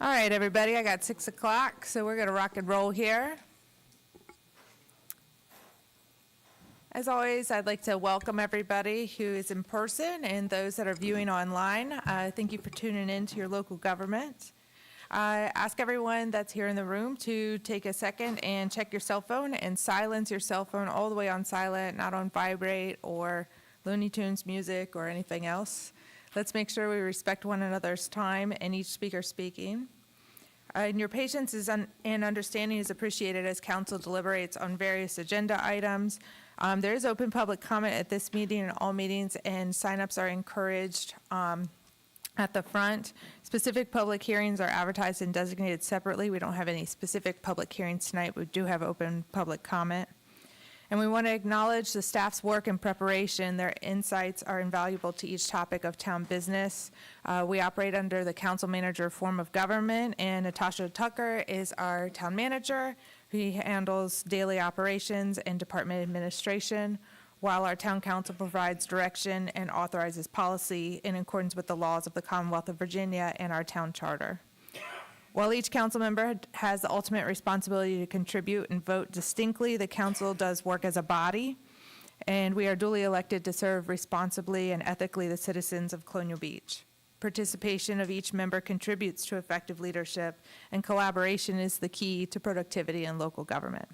All right, everybody, I got 6 o'clock, so we're going to rock and roll here. As always, I'd like to welcome everybody who is in person and those that are viewing online. Thank you for tuning in to your local government. I ask everyone that's here in the room to take a second and check your cell phone and silence your cell phone all the way on silent, not on vibrate or Looney Tunes music or anything else. Let's make sure we respect one another's time and each speaker speaking. And your patience and understanding is appreciated as council deliberates on various agenda items. There is open public comment at this meeting and all meetings, and signups are encouraged at the front. Specific public hearings are advertised and designated separately. We don't have any specific public hearings tonight. We do have open public comment. And we want to acknowledge the staff's work and preparation. Their insights are invaluable to each topic of town business. We operate under the council manager form of government, and Natasha Tucker is our town manager. He handles daily operations and department administration, while our town council provides direction and authorizes policy in accordance with the laws of the Commonwealth of Virginia and our town charter. While each council member has the ultimate responsibility to contribute and vote distinctly, the council does work as a body, and we are duly elected to serve responsibly and ethically the citizens of Colonial Beach. Participation of each member contributes to effective leadership, and collaboration is the key to productivity in local government.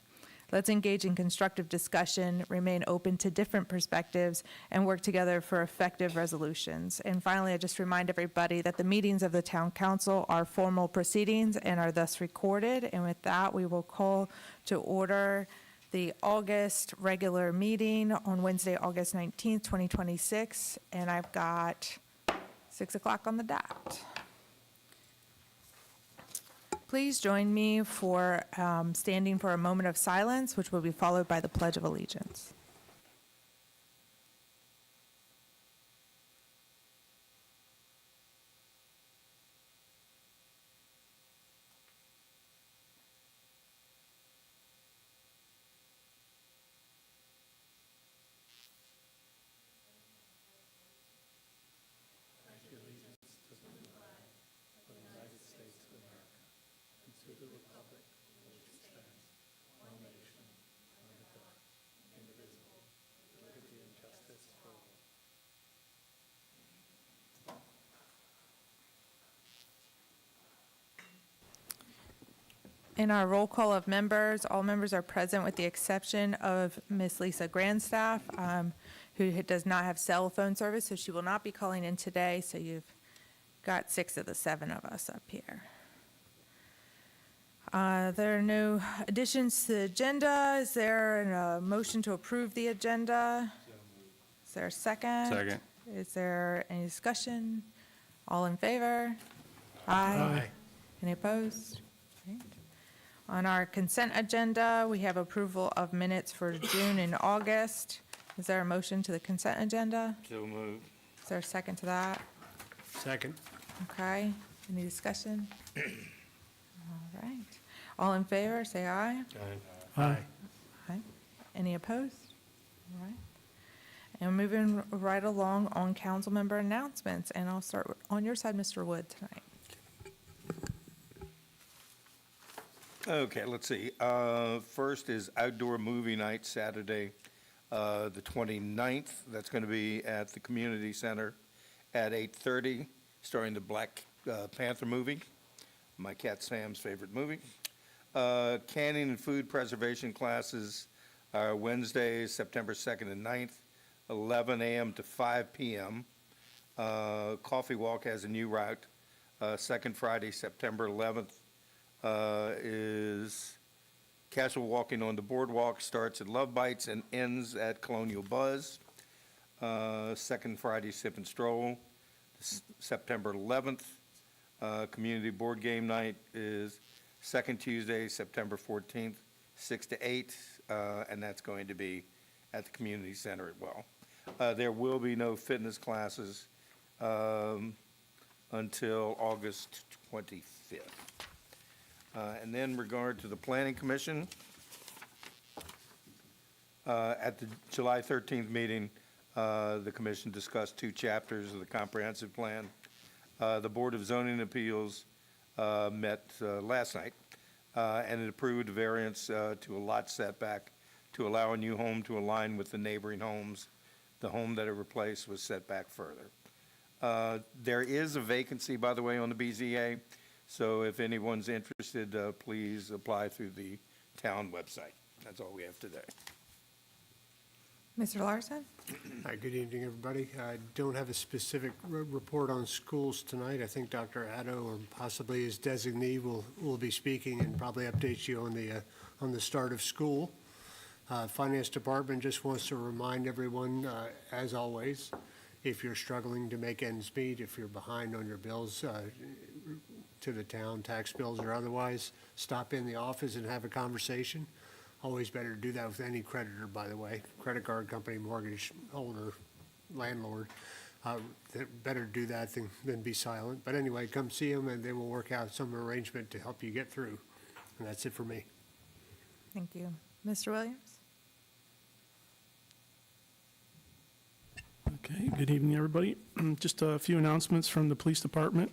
Let's engage in constructive discussion, remain open to different perspectives, and work together for effective resolutions. And finally, I just remind everybody that the meetings of the Town Council are formal proceedings and are thus recorded. And with that, we will call to order the August regular meeting on Wednesday, August 19th, 2026. And I've got 6 o'clock on the dot. Please join me for standing for a moment of silence, which will be followed by the Pledge of Allegiance. In our roll call of members, all members are present with the exception of Miss Lisa Grandstaff, who does not have cell phone service, so she will not be calling in today. So you've got 6 of the 7 of us up here. There are no additions to the agenda. Is there a motion to approve the agenda? Is there a second? Second. Is there any discussion? All in favor? Aye. Any opposed? Right. On our consent agenda, we have approval of minutes for June and August. Is there a motion to the consent agenda? So moved. Is there a second to that? Second. Okay. Any discussion? All right. All in favor, say aye. Aye. Aye. Any opposed? All right. And moving right along on council member announcements, and I'll start on your side, Mr. Wood, tonight. Okay, let's see. First is outdoor movie night, Saturday, the 29th. That's going to be at the community center at 8:30, starring the Black Panther movie, my cat Sam's favorite movie. Canning and food preservation classes are Wednesday, September 2nd and 9th, 11 a.m. to 5 p.m. Coffee Walk has a new route. Second Friday, September 11th, is casual walking on the boardwalk, starts at Love Bites and ends at Colonial Buzz. Second Friday, Sip and Stroll, September 11th. Community board game night is second Tuesday, September 14th, 6 to 8, and that's going to be at the community center as well. There will be no fitness classes until August 25th. And then regard to the Planning Commission, at the July 13th meeting, the commission discussed 2 chapters of the comprehensive plan. The Board of Zoning Appeals met last night, and it approved a variance to a lot setback to allow a new home to align with the neighboring homes. The home that it replaced was set back further. There is a vacancy, by the way, on the BZA, so if anyone's interested, please apply through the town website. That's all we have today. Mr. Larson? Hi, good evening, everybody. I don't have a specific report on schools tonight. I think Dr. Addo, or possibly his designee, will be speaking and probably update you on the start of school. Finance Department just wants to remind everyone, as always, if you're struggling to make ends meet, if you're behind on your bills to the town, tax bills or otherwise, stop in the office and have a conversation. Always better to do that with any creditor, by the way, credit card company, mortgage holder, landlord. Better do that than be silent. But anyway, come see them and they will work out some arrangement to help you get through. And that's it for me. Thank you. Mr. Williams? Okay, good evening, everybody. Just a few announcements from the police department.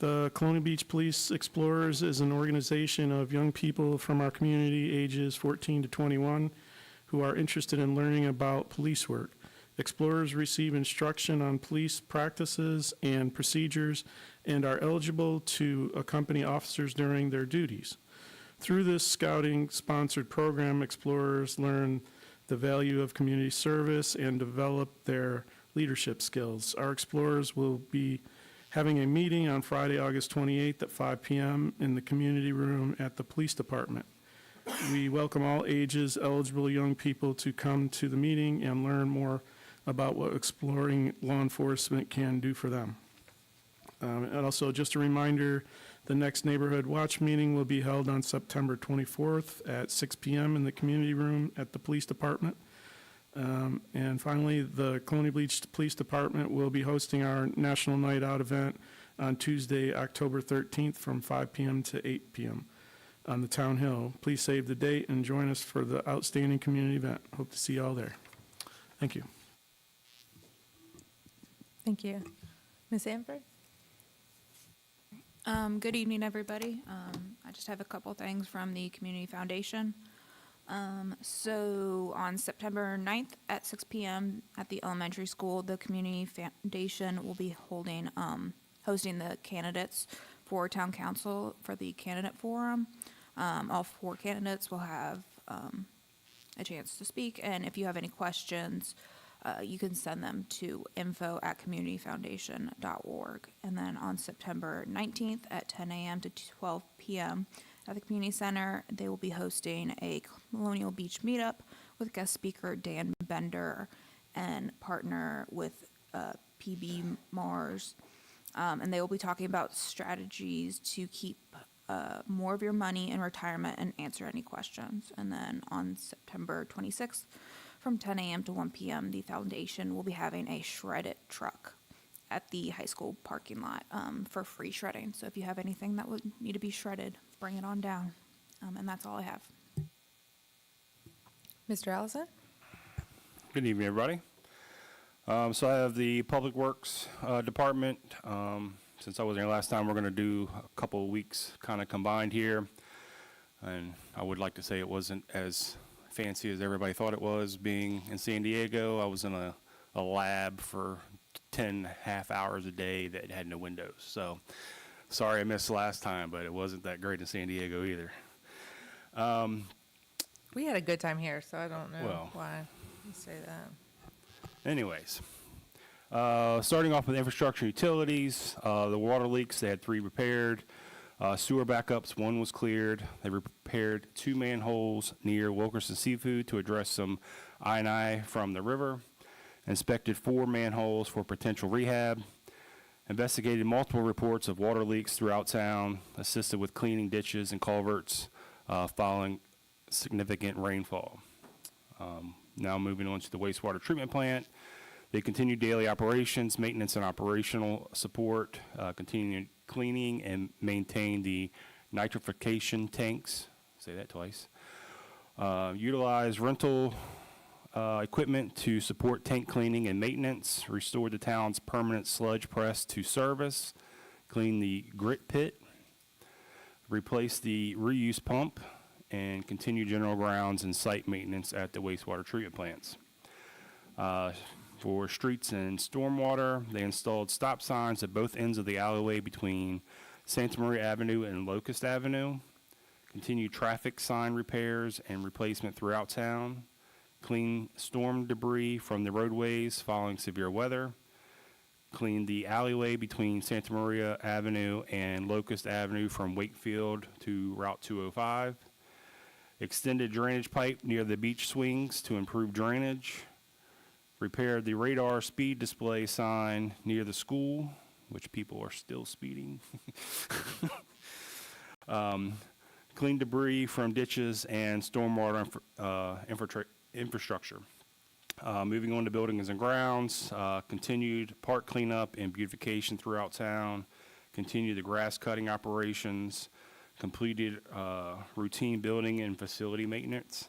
The Colonial Beach Police Explorers is an organization of young people from our community, ages 14 to 21, who are interested in learning about police work. Explorers receive instruction on police practices and procedures and are eligible to accompany officers during their duties. Through this scouting-sponsored program, explorers learn the value of community service and develop their leadership skills. Our explorers will be having a meeting on Friday, August 28th at 5 p.m. in the community room at the police department. We welcome all ages eligible young people to come to the meeting and learn more about what exploring law enforcement can do for them. And also, just a reminder, the next Neighborhood Watch meeting will be held on September 24th at 6 p.m. in the community room at the police department. And finally, the Colonial Beach Police Department will be hosting our National Night Out event on Tuesday, October 13th from 5 p.m. to 8 p.m. on the Town Hill. Please save the date and join us for the outstanding community event. Hope to see you all there. Thank you. Thank you. Ms. Amford? Good evening, everybody. I just have a couple things from the Community Foundation. So on September 9th at 6 p.m. at the elementary school, the Community Foundation will be hosting the candidates for town council for the candidate forum. All 4 candidates will have a chance to speak, and if you have any questions, you can send them to info@communityfoundation.org. And then on September 19th at 10 a.m. to 12 p.m. at the community center, they will be hosting a Colonial Beach meetup with guest speaker Dan Bender and partner with PB Mars. And they will be talking about strategies to keep more of your money in retirement and answer any questions. And then on September 26th, from 10 a.m. to 1 p.m., the foundation will be having a shred-it truck at the high school parking lot for free shredding. So if you have anything that would need to be shredded, bring it on down. And that's all I have. Mr. Allison? Good evening, everybody. So I have the Public Works Department. Since I wasn't here last time, we're going to do a couple of weeks kind of combined here. And I would like to say it wasn't as fancy as everybody thought it was. Being in San Diego, I was in a lab for 10 half hours a day that had no windows. So sorry I missed last time, but it wasn't that great in San Diego either. We had a good time here, so I don't know Well. why you say that. Anyways, starting off with infrastructure utilities, the water leaks, they had 3 repaired. Sewer backups, 1 was cleared. They repaired 2 manholes near Wilkerson Seafood to address some I&I from the river. Inspected 4 manholes for potential rehab. Investigated multiple reports of water leaks throughout town. Assisted with cleaning ditches and culverts following significant rainfall. Now moving on to the wastewater treatment plant. They continue daily operations, maintenance, and operational support, continuing cleaning and maintain the nitrification tanks. Say that twice. Utilize rental equipment to support tank cleaning and maintenance. Restore the town's permanent sludge press to service. clean the grit pit, replace the reuse pump, and continue general grounds and site maintenance at the wastewater treatment plants. For streets and stormwater, they installed stop signs at both ends of the alleyway between Santa Maria Avenue and Locust Avenue, continue traffic sign repairs and replacement throughout town, clean storm debris from the roadways following severe weather, clean the alleyway between Santa Maria Avenue and Locust Avenue from Wakefield to Route 205, extended drainage pipe near the beach swings to improve drainage, repaired the radar speed display sign near the school, which people are still speeding. Clean debris from ditches and stormwater infrastructure. Moving on to buildings and grounds, continued park cleanup and beautification throughout town, continued the grass cutting operations, completed routine building and facility maintenance,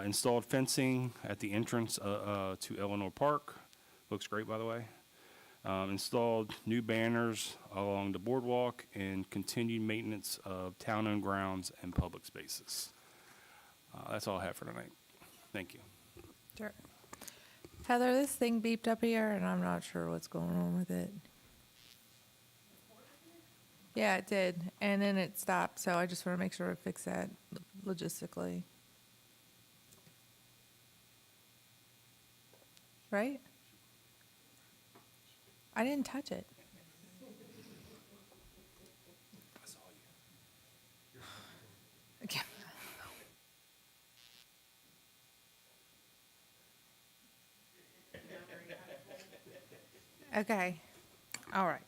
installed fencing at the entrance to Eleanor Park. Looks great, by the way. Installed new banners along the boardwalk and continued maintenance of town-owned grounds and public spaces. That's all I have for tonight. Thank you. Sure. Heather, this thing beeped up here, and I'm not sure what's going on with it. Yeah, it did, and then it stopped, so I just want to make sure I fix that logistically. Right? I didn't touch it. Okay. Okay. All right.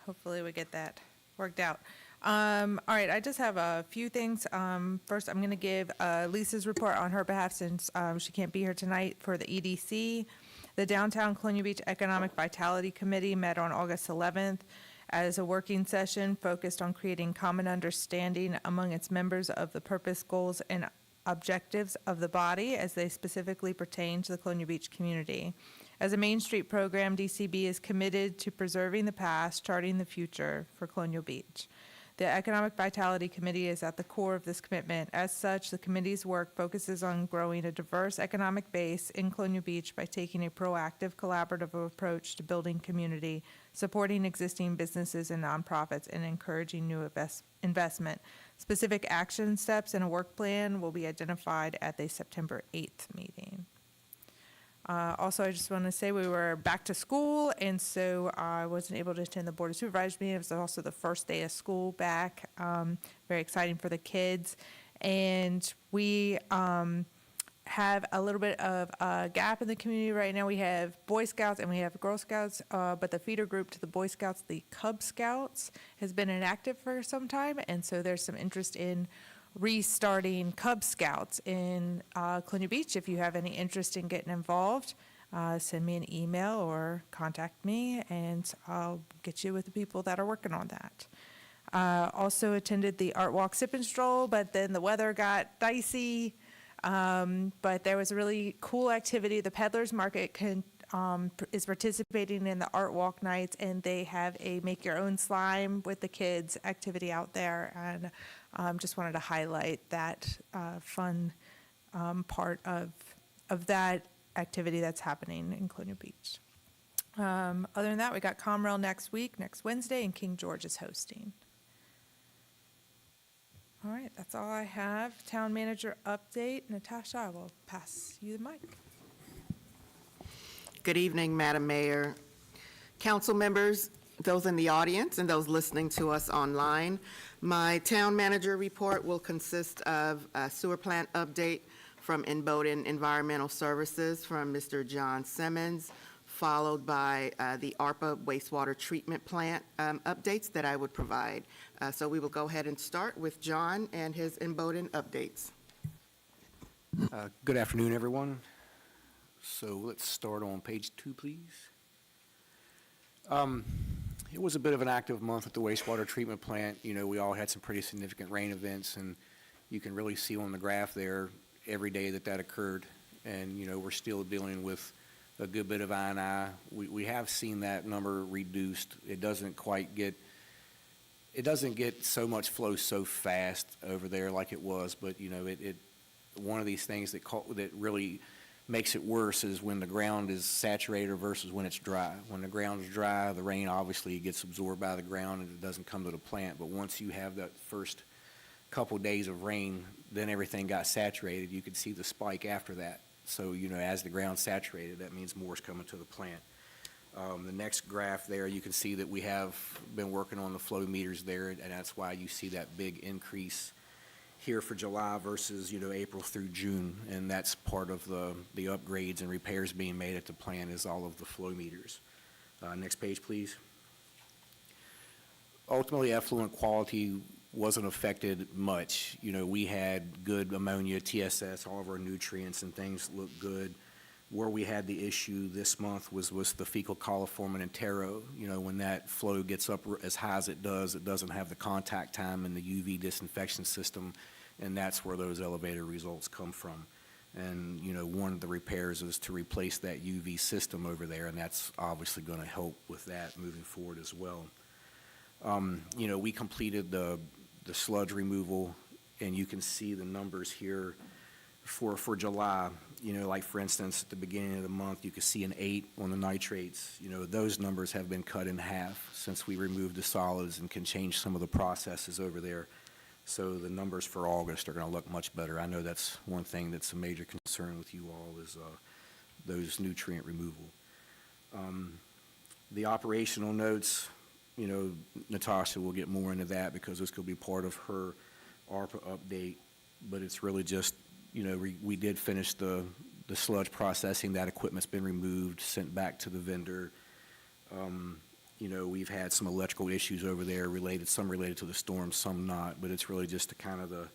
Hopefully we get that worked out. All right, I just have a few things. First, I'm going to give Lisa's report on her behalf since she can't be here tonight for the EDC. The Downtown Colonial Beach Economic Vitality Committee met on August 11th as a working session focused on creating common understanding among its members of the purpose, goals, and objectives of the body as they specifically pertain to the Colonial Beach community. As a Main Street program, DCB is committed to preserving the past, charting the future for Colonial Beach. The Economic Vitality Committee is at the core of this commitment. As such, the committee's work focuses on growing a diverse economic base in Colonial Beach by taking a proactive, collaborative approach to building community, supporting existing businesses and nonprofits, and encouraging new investment. Specific action steps and a work plan will be identified at the September 8th meeting. Also, I just want to say we were back to school, and so I wasn't able to attend the Board of Supervisors meeting. It was also the first day of school back. Very exciting for the kids. And we have a little bit of a gap in the community right now. We have Boy Scouts and we have Girl Scouts, but the feeder group to the Boy Scouts, the Cub Scouts, has been inactive for some time, and so there's some interest in restarting Cub Scouts in Colonial Beach. If you have any interest in getting involved, send me an email or contact me, and I'll get you with the people that are working on that. Also attended the Art Walk Sip and Stroll, but then the weather got dicey. But there was a really cool activity. The Peddlers Market is participating in the Art Walk nights, and they have a make your own slime with the kids activity out there. And just wanted to highlight that fun part of that activity that's happening in Colonial Beach. Other than that, we got Comrail next week, next Wednesday, and King George is hosting. All right, that's all I have. Town manager update. Natasha, I will pass you the mic. Good evening, Madam Mayor, council members, those in the audience, and those listening to us online. My town manager report will consist of a sewer plant update from Inboden Environmental Services from Mr. John Simmons, followed by the ARPA wastewater treatment plant updates that I would provide. So we will go ahead and start with John and his Inboden updates. Good afternoon, everyone. So let's start on page 2, please. It was a bit of an active month at the wastewater treatment plant. You know, we all had some pretty significant rain events, and you can really see on the graph there every day that occurred. And, you know, we're still dealing with a good bit of I&I. We have seen that number reduced. It doesn't quite get it doesn't get so much flow so fast over there like it was, but, you know, one of these things that really makes it worse is when the ground is saturated versus when it's dry. When the ground is dry, the rain obviously gets absorbed by the ground and it doesn't come to the plant, but once you have that first couple days of rain, then everything got saturated. You could see the spike after that. So, you know, as the ground's saturated, that means more is coming to the plant. The next graph there, you can see that we have been working on the flow meters there, and that's why you see that big increase here for July versus, you know, April through June. And that's part of the upgrades and repairs being made at the plant is all of the flow meters. Next page, please. Ultimately, effluent quality wasn't affected much. You know, we had good ammonia, TSS, all of our nutrients and things looked good. Where we had the issue this month was the fecal coliform and entero. You know, when that flow gets up as high as it doesn't have the contact time in the UV disinfection system, and that's where those elevated results come from. And, you know, one of the repairs is to replace that UV system over there, and that's obviously going to help with that moving forward as well. You know, we completed the sludge removal, and you can see the numbers here for July. You know, like for instance, at the beginning of the month, you could see an 8 on the nitrates. You know, those numbers have been cut in half since we removed the solids and can change some of the processes over there. So the numbers for August are going to look much better. I know that's one thing that's a major concern with you all is those nutrient removal. The operational notes, you know, Natasha will get more into that because this could be part of her ARPA update, but it's really just, you know, we did finish the sludge processing. That equipment's been removed, sent back to the vendor. You know, we've had some electrical issues over there some related to the storm, some not, but it's really just kind of the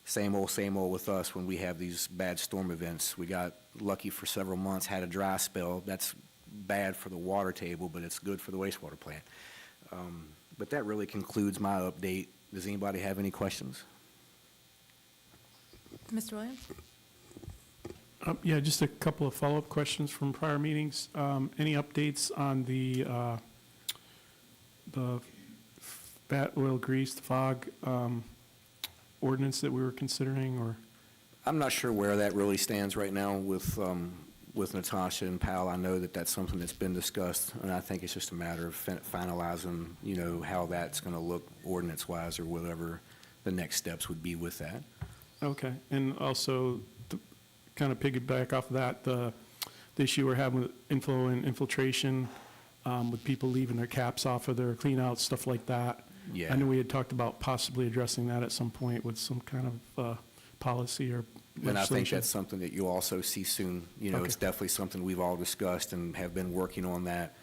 same old with us when we have these bad storm events. We got lucky for several months, had a dry spell. That's bad for the water table, but it's good for the wastewater plant. But that really concludes my update. Does anybody have any questions? Mr. Williams? Yeah, just a couple of follow-up questions from prior meetings. Any updates on the fat, oil, grease, the fog ordinance that we were considering, or? I'm not sure where that really stands right now with Natasha and Pal. I know that that's something that's been discussed, and I think it's just a matter of finalizing, you know, how that's going to look ordinance-wise or whatever the next steps would be with that. Okay, and also, to kind of piggyback off of that, the issue we're having with inflow and infiltration, with people leaving their caps off of their cleanouts, stuff like that. Yeah. I know we had talked about possibly addressing that at some point with some kind of policy or And I think legislation. that's something that you'll also see soon. You know, Okay. It's definitely something we've all discussed and have been working on that.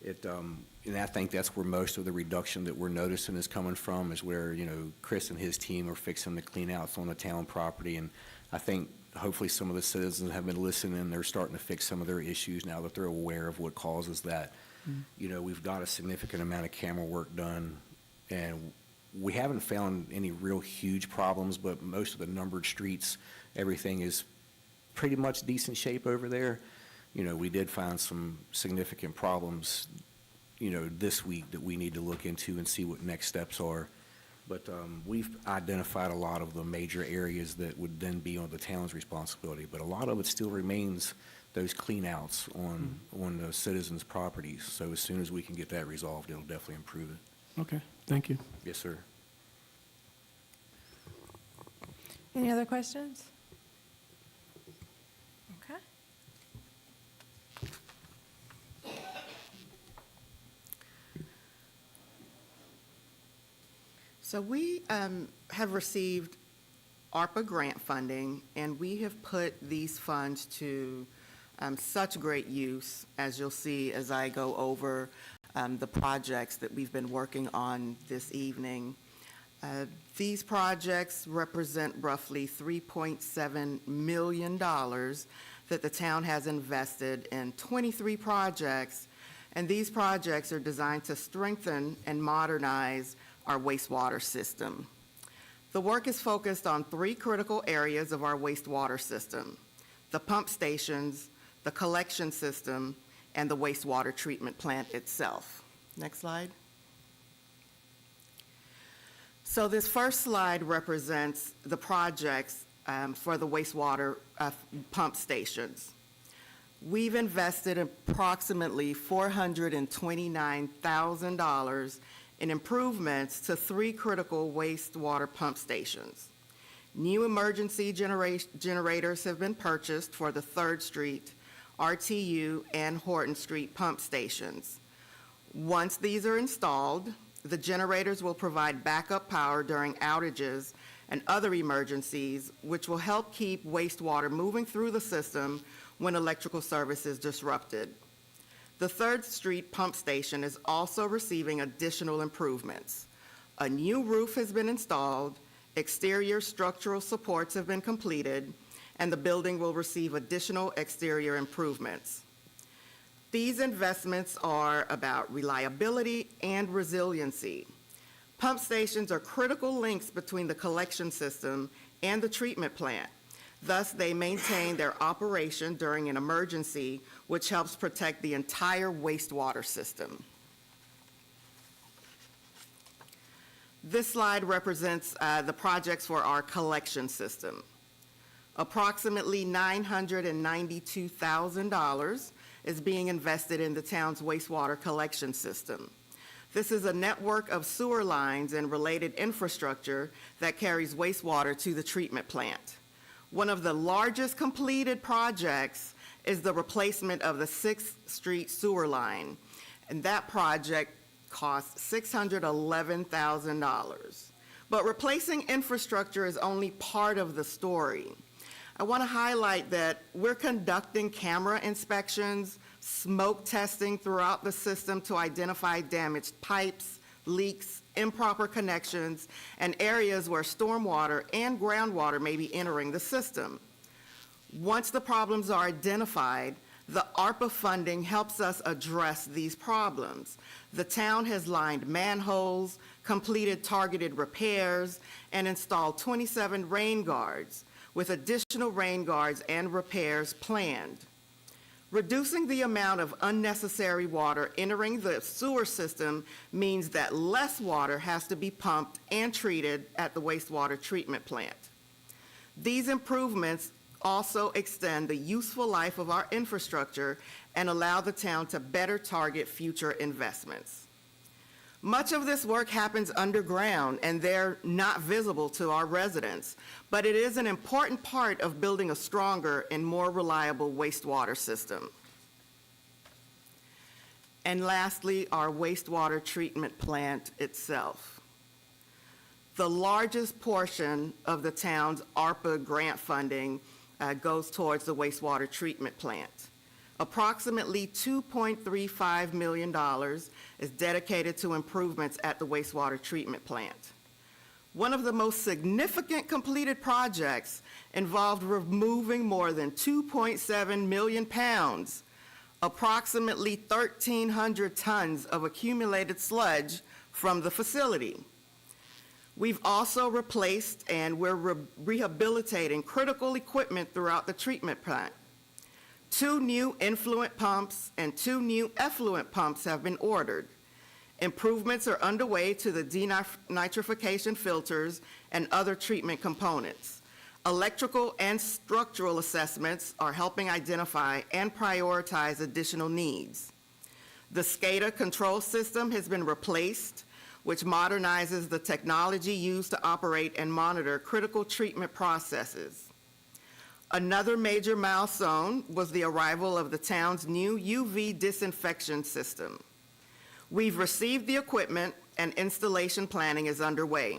And I think that's where most of the reduction that we're noticing is coming from, is where, you know, Chris and his team are fixing the clean outs on the town property. And I think hopefully some of the citizens have been listening and they're starting to fix some of their issues now that they're aware of what causes that. You know, we've got a significant amount of camera work done, and we haven't found any real huge problems, but most of the numbered streets, everything is pretty much decent shape over there. You know, we did find some significant problems, you know, this week that we need to look into and see what next steps are. But we've identified a lot of the major areas that would then be on the town's responsibility, but a lot of it still remains those clean outs on the citizens' properties. So as soon as we can get that resolved, it'll definitely improve it. Okay, thank you. Yes, sir. Any other questions? Okay. So we have received ARPA grant funding, and we have put these funds to such great use, as you'll see as I go over the projects that we've been working on this evening. These projects represent roughly $3.7 million that the town has invested in 23 projects, and these projects are designed to strengthen and modernize our wastewater system. The work is focused on 3 critical areas of our wastewater system: the pump stations, the collection system, and the wastewater treatment plant itself. Next slide. So this first slide represents the projects for the wastewater pump stations. We've invested approximately $429,000 in improvements to 3 critical wastewater pump stations. New emergency generators have been purchased for the 3rd Street, RTU, and Horton Street pump stations. Once these are installed, the generators will provide backup power during outages and other emergencies, which will help keep wastewater moving through the system when electrical service is disrupted. The 3rd Street pump station is also receiving additional improvements. A new roof has been installed, exterior structural supports have been completed, and the building will receive additional exterior improvements. These investments are about reliability and resiliency. Pump stations are critical links between the collection system and the treatment plant. Thus, they maintain their operation during an emergency, which helps protect the entire wastewater system. This slide represents the projects for our collection system. Approximately $992,000 is being invested in the town's wastewater collection system. This is a network of sewer lines and related infrastructure that carries wastewater to the treatment plant. One of the largest completed projects is the replacement of the 6th Street sewer line, and that project cost $611,000. But replacing infrastructure is only part of the story. I want to highlight that we're conducting camera inspections, smoke testing throughout the system to identify damaged pipes, leaks, improper connections, and areas where stormwater and groundwater may be entering the system. Once the problems are identified, the ARPA funding helps us address these problems. The town has lined manholes, completed targeted repairs, and installed 27 rain guards, with additional rain guards and repairs planned. Reducing the amount of unnecessary water entering the sewer system means that less water has to be pumped and treated at the wastewater treatment plant. These improvements also extend the useful life of our infrastructure and allow the town to better target future investments. Much of this work happens underground and they're not visible to our residents, but it is an important part of building a stronger and more reliable wastewater system. And lastly, our wastewater treatment plant itself. The largest portion of the town's ARPA grant funding goes towards the wastewater treatment plant. Approximately $2.35 million is dedicated to improvements at the wastewater treatment plant. One of the most significant completed projects involved removing more than 2.7 million pounds, approximately 1,300 tons of accumulated sludge from the facility. We've also replaced and we're rehabilitating critical equipment throughout the treatment plant. 2 new influent pumps and 2 new effluent pumps have been ordered. Improvements are underway to the denitrification filters and other treatment components. Electrical and structural assessments are helping identify and prioritize additional needs. The SCADA control system has been replaced, which modernizes the technology used to operate and monitor critical treatment processes. Another major milestone was the arrival of the town's new UV disinfection system. We've received the equipment and installation planning is underway.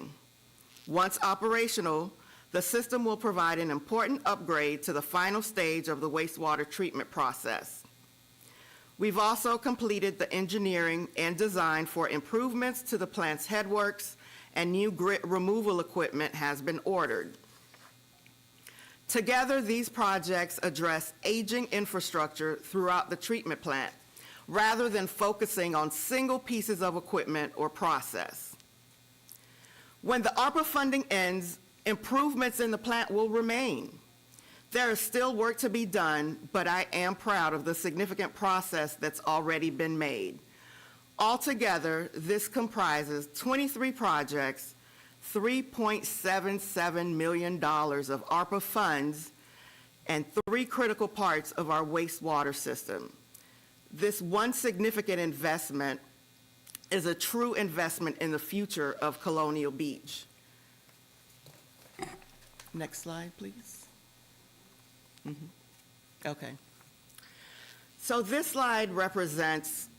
Once operational, the system will provide an important upgrade to the final stage of the wastewater treatment process. We've also completed the engineering and design for improvements to the plant's headworks, and new grit removal equipment has been ordered. Together, these projects address aging infrastructure throughout the treatment plant, rather than focusing on single pieces of equipment or process. When the ARPA funding ends, improvements in the plant will remain. There is still work to be done, but I am proud of the significant progress that's already been made. Altogether, this comprises 23 projects $3.77 million of ARPA funds and 3 critical parts of our wastewater system. This one significant investment is a true investment in the future of Colonial Beach. Next slide, please. Okay. So this slide represents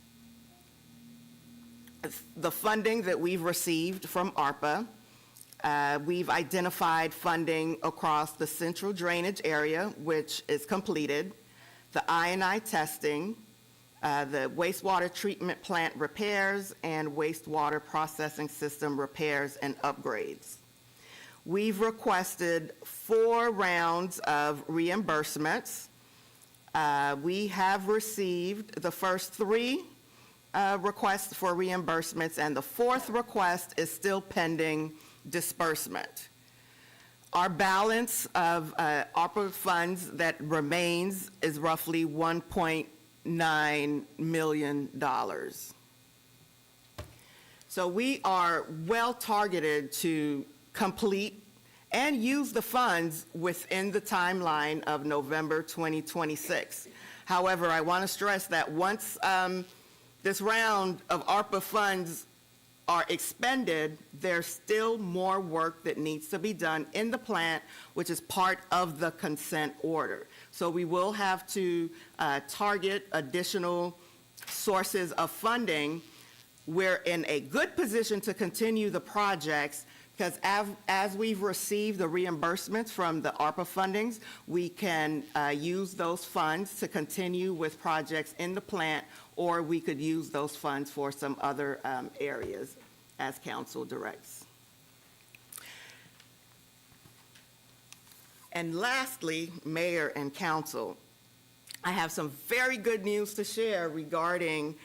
the funding that we've received from ARPA. We've identified funding across the central drainage area, which is completed, the I&I testing, the wastewater treatment plant repairs, and wastewater processing system repairs and upgrades. We've requested 4 rounds of reimbursements. We have received the first 3 requests for reimbursements, and the 4th request is still pending disbursement. Our balance of ARPA funds that remains is roughly $1.9 million. So we are well targeted to complete and use the funds within the timeline of November 2026. However, I want to stress that once this round of ARPA funds are expended, there's still more work that needs to be done in the plant, which is part of the consent order. So we will have to target additional sources of funding. We're in a good position to continue the projects because as we've received the reimbursements from the ARPA fundings, we can use those funds to continue with projects in the plant, or we could use those funds for some other areas as council directs. And lastly, Mayor and Council, I have some very good news to share regarding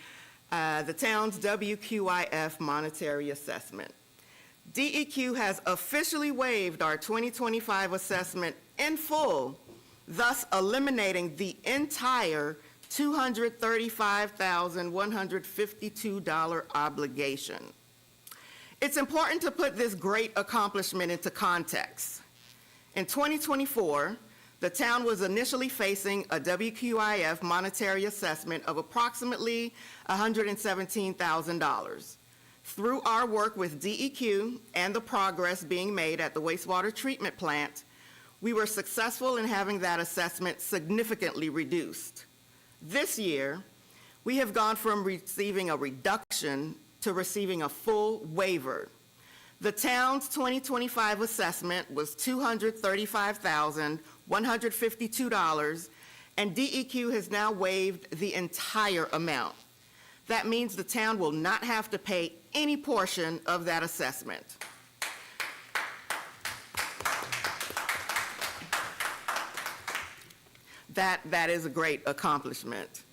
the town's WQIF monetary assessment. DEQ has officially waived our 2025 assessment in full, thus eliminating the entire $235,152 obligation. It's important to put this great accomplishment into context. In 2024, the town was initially facing a WQIF monetary assessment of approximately $117,000. Through our work with DEQ and the progress being made at the wastewater treatment plant, we were successful in having that assessment significantly reduced. This year, we have gone from receiving a reduction to receiving a full waiver. The town's 2025 assessment was $235,152, and DEQ has now waived the entire amount. That means the town will not have to pay any portion of that assessment. That is a great accomplishment.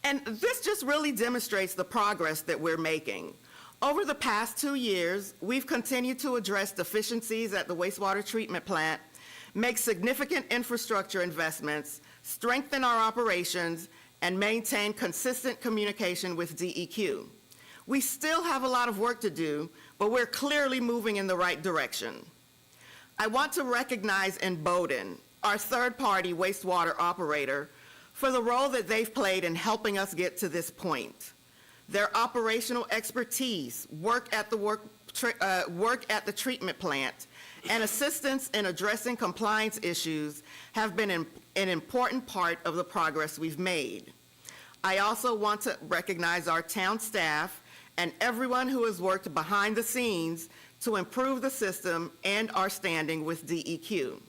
And this just really demonstrates the progress that we're making. Over the past 2 years, we've continued to address deficiencies at the wastewater treatment plant, make significant infrastructure investments, strengthen our operations, and maintain consistent communication with DEQ. We still have a lot of work to do, but we're clearly moving in the right direction. I want to recognize Bowdoin, our third-party wastewater operator, for the role that they've played in helping us get to this point. Their operational expertise, work at the treatment plant, and assistance in addressing compliance issues have been an important part of the progress we've made. I also want to recognize our town staff and everyone who has worked behind the scenes to improve the system and our standing with DEQ.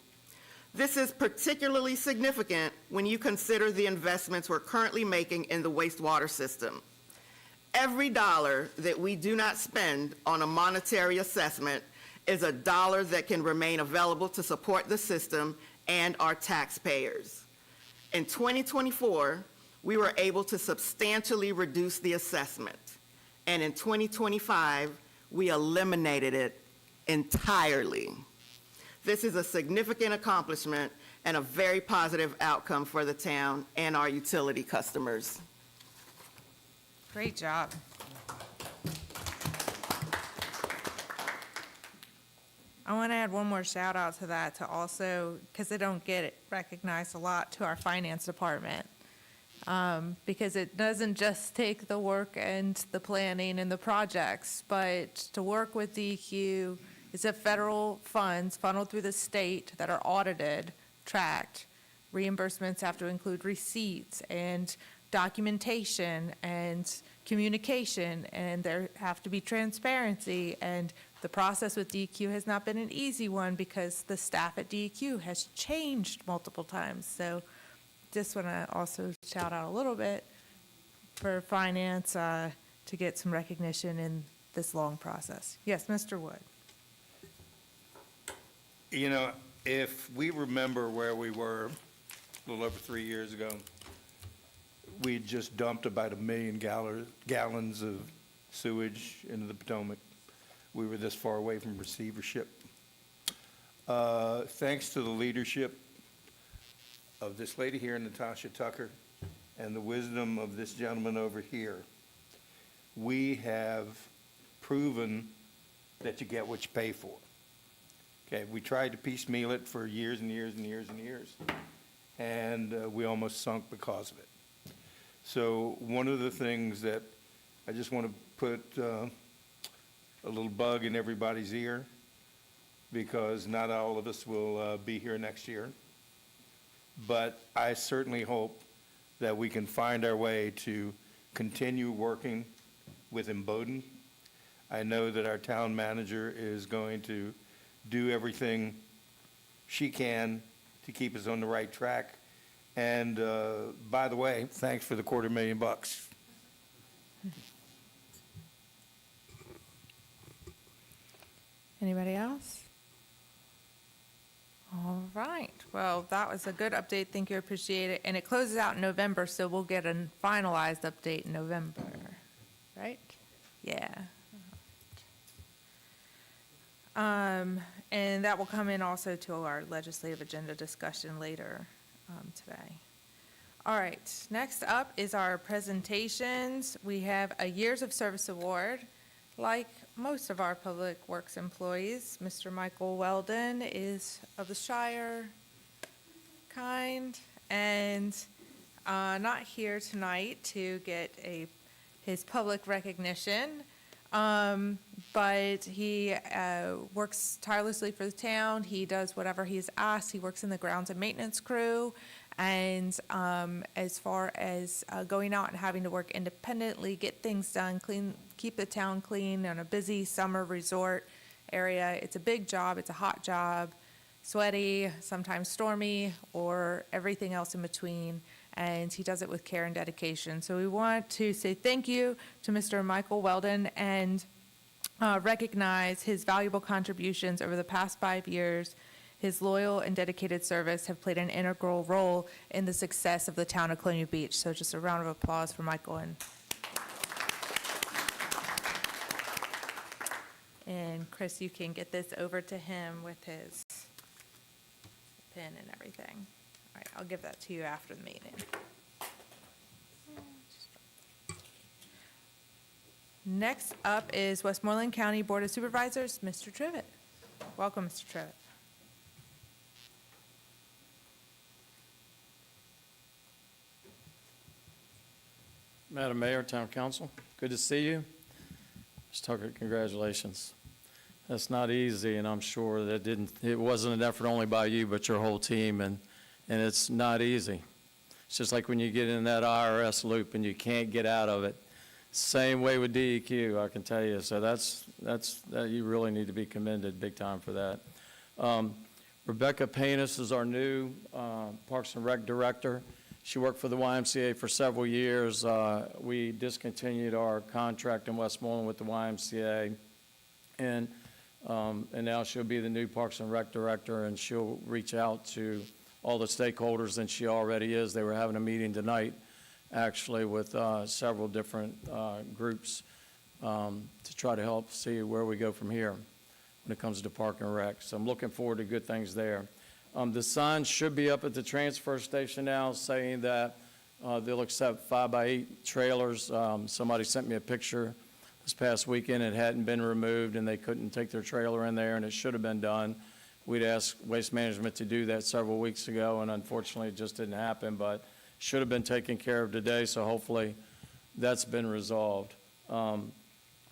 This is particularly significant when you consider the investments we're currently making in the wastewater system. Every dollar that we do not spend on a monetary assessment is a dollar that can remain available to support the system and our taxpayers. In 2024, we were able to substantially reduce the assessment, and in 2025, we eliminated it entirely. This is a significant accomplishment and a very positive outcome for the town and our utility customers. Great job. I want to add one more shout out to that to also, because they don't get it recognized a lot, to our finance department. Because it doesn't just take the work and the planning and the projects, but to work with DEQ is a federal funds funneled through the state that are audited, tracked. Reimbursements have to include receipts and documentation and communication, and there have to be transparency. And the process with DEQ has not been an easy one because the staff at DEQ has changed multiple times. So just want to also shout out a little bit for finance to get some recognition in this long process. Yes, Mr. Wood. You know, if we remember where we were a little over 3 years ago, we just dumped about 1 million gallons of sewage into the Potomac. We were this far away from receivership. Thanks to the leadership of this lady here, Natasha Tucker, and the wisdom of this gentleman over here, we have proven that you get what you pay for. Okay, we tried to piecemeal it for years and years and years and years, and we almost sunk because of it. So one of the things that I just want to put a little bug in everybody's ear, because not all of us will be here next year, but I certainly hope that we can find our way to continue working with Imboden. I know that our town manager is going to do everything she can to keep us on the right track. And by the way, thanks for the $250,000. Anybody else? All right. Well, that was a good update. Thank you. Appreciate it. And it closes out in November, so we'll get a finalized update in November, right? Yeah. And that will come in also to our legislative agenda discussion later today. All right. Next up is our presentations. We have a Years of Service Award. Like most of our public works employees, Mr. Michael Weldon is of the Shire kind and not here tonight to get his public recognition, but he works tirelessly for the town. He does whatever he's asked. He works in the grounds and maintenance crew. And as far as going out and having to work independently, get things done, keep the town clean on a busy summer resort area, it's a big job, it's a hot job, sweaty, sometimes stormy, or everything else in between. And he does it with care and dedication. So we want to say thank you to Mr. Michael Weldon and recognize his valuable contributions over the past 5 years. His loyal and dedicated service have played an integral role in the success of the town of Colonial Beach. So just a round of applause for Michael. And Chris, you can get this over to him with his pen and everything. All right, I'll give that to you after the meeting. Next up is Westmoreland County Board of Supervisors, Mr. Trivett. Welcome, Mr. Trivett. Madam Mayor, Town Council, good to see you. Mr. Tucker, congratulations. That's not easy, and I'm sure that it wasn't an effort only by you, but your whole team, and it's not easy. It's just like when you get in that IRS loop and you can't get out of it. Same way with DEQ, I can tell you. So that you really need to be commended big time for that. Rebecca Paynes is our new Parks and Rec Director. She worked for the YMCA for several years. We discontinued our contract in Westmoreland with the YMCA, and now she'll be the new Parks and Rec Director, and she'll reach out to all the stakeholders, and she already is. They were having a meeting tonight, actually, with several different groups to try to help see where we go from here when it comes to Park and Rec. So I'm looking forward to good things there. The sign should be up at the transfer station now saying that they'll accept 5x8 trailers. Somebody sent me a picture. this past weekend, it hadn't been removed, and they couldn't take their trailer in there, and it should have been done. We'd asked Waste Management to do that several weeks ago, and unfortunately, it just didn't happen, but should have been taken care of today, so hopefully that's been resolved.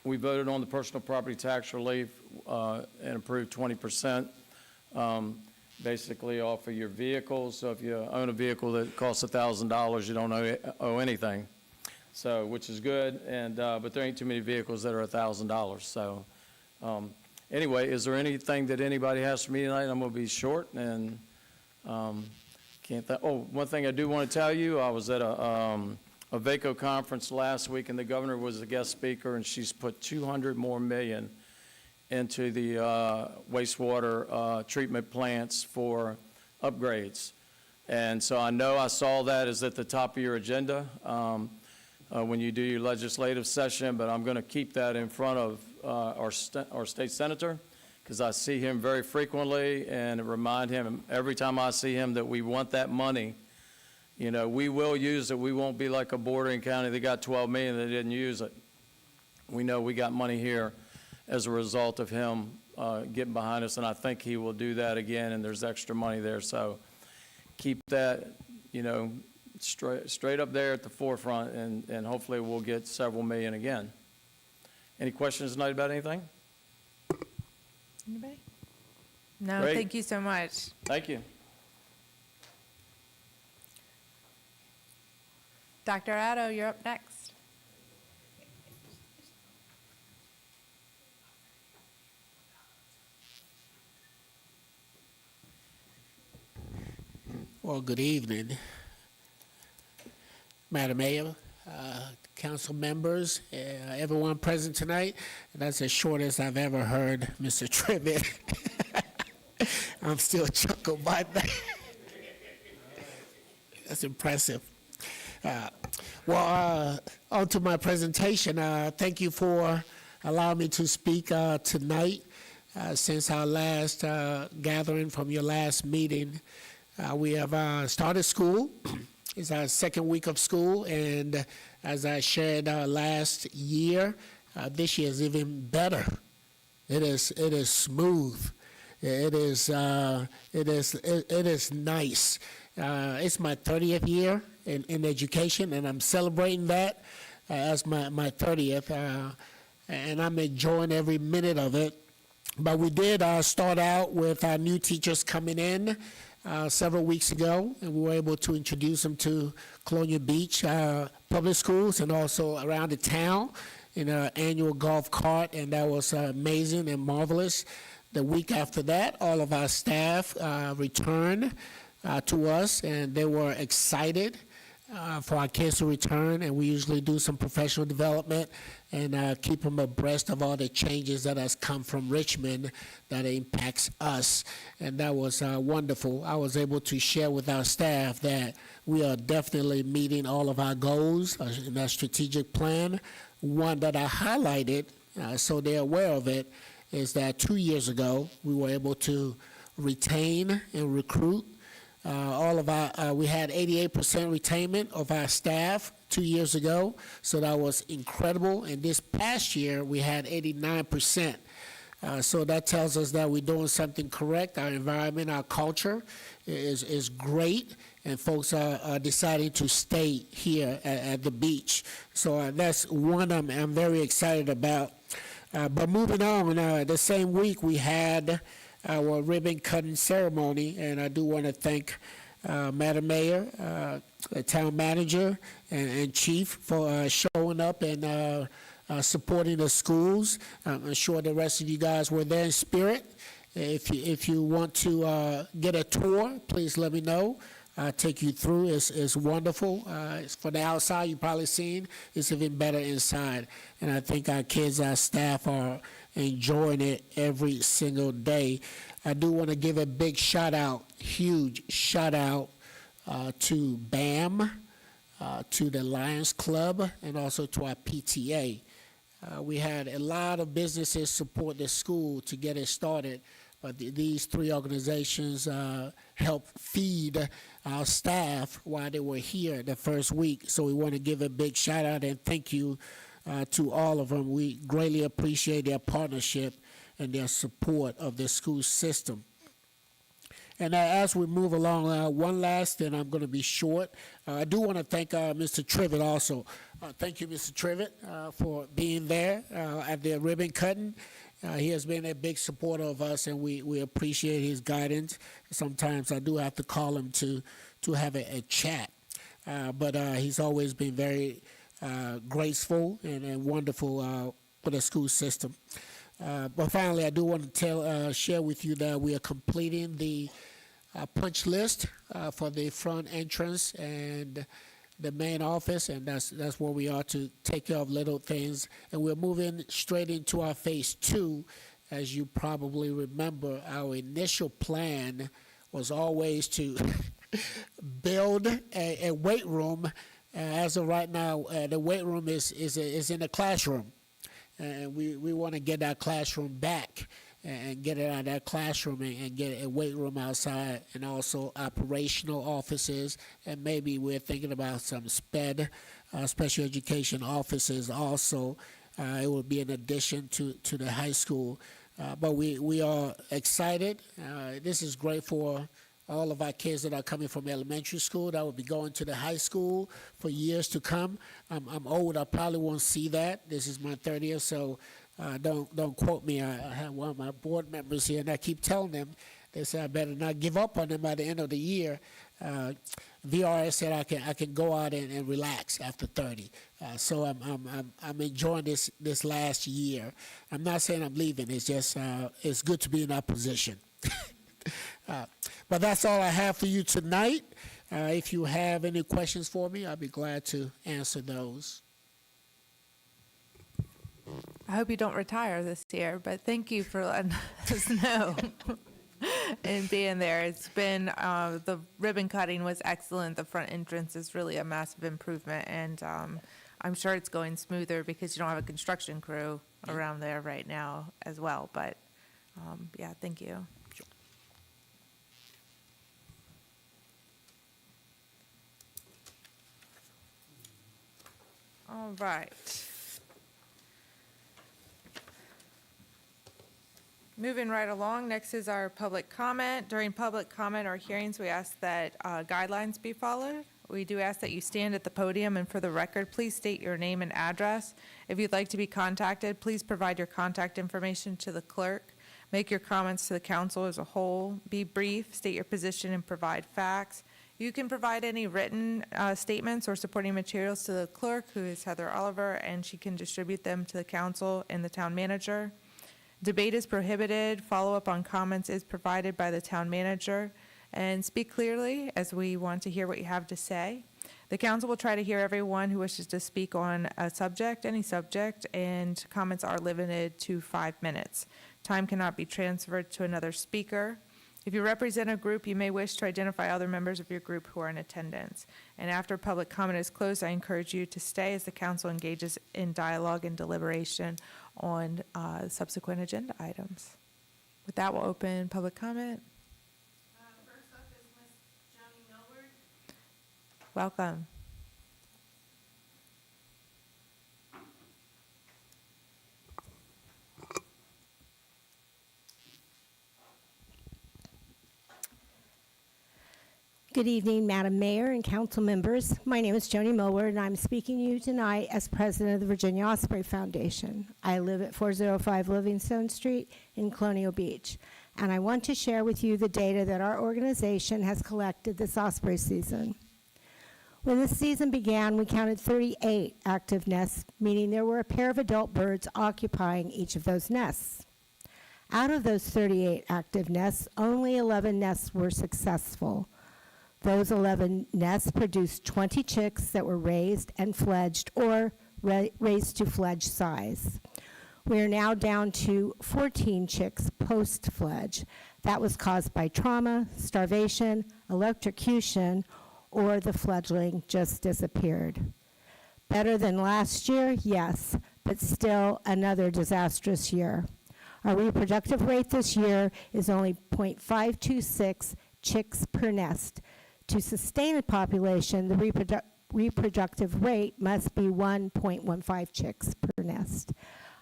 We voted on the personal property tax relief and approved 20%, basically off of your vehicles. So if you own a vehicle that costs $1,000, you don't owe anything. So, which is good, and but there ain't too many vehicles that are $1,000. So, anyway, is there anything that anybody has for me tonight? I'm going to be short and one thing I do want to tell you, I was at a VACO conference last week, and the governor was a guest speaker, and she's put $200 million more into the wastewater treatment plants for upgrades. And so I know I saw that is at the top of your agenda when you do your legislative session, but I'm going to keep that in front of our state senator, because I see him very frequently and remind him every time I see him that we want that money. You know, we will use it. We won't be like a bordering county that got 12 million that didn't use it. We know we got money here as a result of him getting behind us, and I think he will do that again, and there's extra money there. So keep that, you know, straight up there at the forefront, and hopefully we'll get several million again. Any questions tonight about anything? Anybody? No, Great. thank you so much. Thank you. Dr. Addo, you're up next. Well, good evening, Madam Mayor, council members, everyone present tonight. That's as short as I've ever heard Mr. Tribbett. I'm still chuckled by that. That's impressive. On to my presentation. Thank you for allowing me to speak tonight. Since our last gathering from your last meeting, we have started school. It's our second week of school, and as I shared last year, this year is even better. It is smooth. It is nice. It's my 30th year in education, and I'm celebrating that as my 30th, and I'm enjoying every minute of it. But we did start out with our new teachers coming in several weeks ago, and we were able to introduce them to Colonial Beach public schools and also around the town in our annual golf cart, and that was amazing and marvelous. The week after that, all of our staff returned to us, and they were excited for our kids to return, and we usually do some professional development and keep them abreast of all the changes that has come from Richmond that impacts us, and that was wonderful. I was able to share with our staff that we are definitely meeting all of our goals in our strategic plan. One that I highlighted, so they're aware of it, is that 2 years ago, we were able to retain and recruit all of our, we had 88% retainment of our staff 2 years ago, so that was incredible. And this past year, we had 89%. So that tells us that we're doing something correct. Our environment, our culture is great, and folks are deciding to stay here at the beach. So that's one I'm very excited about. But moving on, the same week we had our ribbon cutting ceremony, and I do want to thank Madam Mayor, the town manager, and chief for showing up and supporting the schools. I'm sure the rest of you guys were there in spirit. If you want to get a tour, please let me know. I'll take you through. It's wonderful. For the outside, you've probably seen. It's even better inside. And I think our kids, our staff are enjoying it every single day. I do want to give a big shout out, huge shout out to BAM, to the Lions Club, and also to our PTA. We had a lot of businesses support the school to get it started, but these three organizations helped feed our staff while they were here the first week. So we want to give a big shout out and thank you to all of them. We greatly appreciate their partnership and their support of the school system. And as we move along, one last, and I'm going to be short. I do want to thank Mr. Trivett also. Thank you, Mr. Trivett, for being there at the ribbon cutting. He has been a big supporter of us, and we appreciate his guidance. Sometimes I do have to call him to have a chat, but he's always been very graceful and wonderful for the school system. But finally, I do want to share with you that we are completing the punch list for the front entrance and the main office, and that's where we are to take care of little things. And we're moving straight into our phase 2. As you probably remember, our initial plan was always to build a weight room. As of right now, the weight room is in the classroom. And we want to get that classroom back and get it out of that classroom and get a weight room outside, and also operational offices. And maybe we're thinking about some special education offices also. It will be an addition to the high school. But we are excited. This is great for all of our kids that are coming from elementary school that will be going to the high school for years to come. I'm old. I probably won't see that. This is my 30th, so don't quote me. I have one of my board members here, and I keep telling them, they say I better not give up on them by the end of the year. VRS said I can go out and relax after 30. So I'm enjoying this last year. I'm not saying I'm leaving. It's just it's good to be in that position. But that's all I have for you tonight. If you have any questions for me, I'll be glad to answer those. I hope you don't retire this year, but thank you for letting us know and being there. It's been, the ribbon cutting was excellent. The front entrance is really a massive improvement, and I'm sure it's going smoother because you don't have a construction crew around there right now as well. But yeah, thank you. All right. Moving right along, next is our public comment. During public comment or hearings, we ask that guidelines be followed. We do ask that you stand at the podium, and for the record, please state your name and address. If you'd like to be contacted, please provide your contact information to the clerk. Make your comments to the council as a whole. Be brief, state your position, and provide facts. You can provide any written statements or supporting materials to the clerk, who is Heather Oliver, and she can distribute them to the council and the town manager. Debate is prohibited. Follow-up on comments is provided by the town manager. And speak clearly, as we want to hear what you have to say. The council will try to hear everyone who wishes to speak on a subject, any subject, and comments are limited to 5 minutes. Time cannot be transferred to another speaker. If you represent a group, you may wish to identify other members of your group who are in attendance. And after public comment is closed, I encourage you to stay as the council engages in dialogue and deliberation on subsequent agenda items. With that, we'll open public comment. First up is Ms. Joni Millward. Welcome. Good evening, Madam Mayor and council members. My name is Joni Millward, and I'm speaking to you tonight as president of the Virginia Osprey Foundation. I live at 405 Livingstone Street in Colonial Beach, and I want to share with you the data that our organization has collected this osprey season. When this season began, we counted 38 active nests, meaning there were a pair of adult birds occupying each of those nests. Out of those 38 active nests, only 11 nests were successful. Those 11 nests produced 20 chicks that were raised and fledged or raised to fledge size. We are now down to 14 chicks post-fledge. That was caused by trauma, starvation, electrocution, or the fledgling just disappeared. Better than last year? Yes, but still another disastrous year. Our reproductive rate this year is only 0.526 chicks per nest. To sustain a population, the reproductive rate must be 1.15 chicks per nest.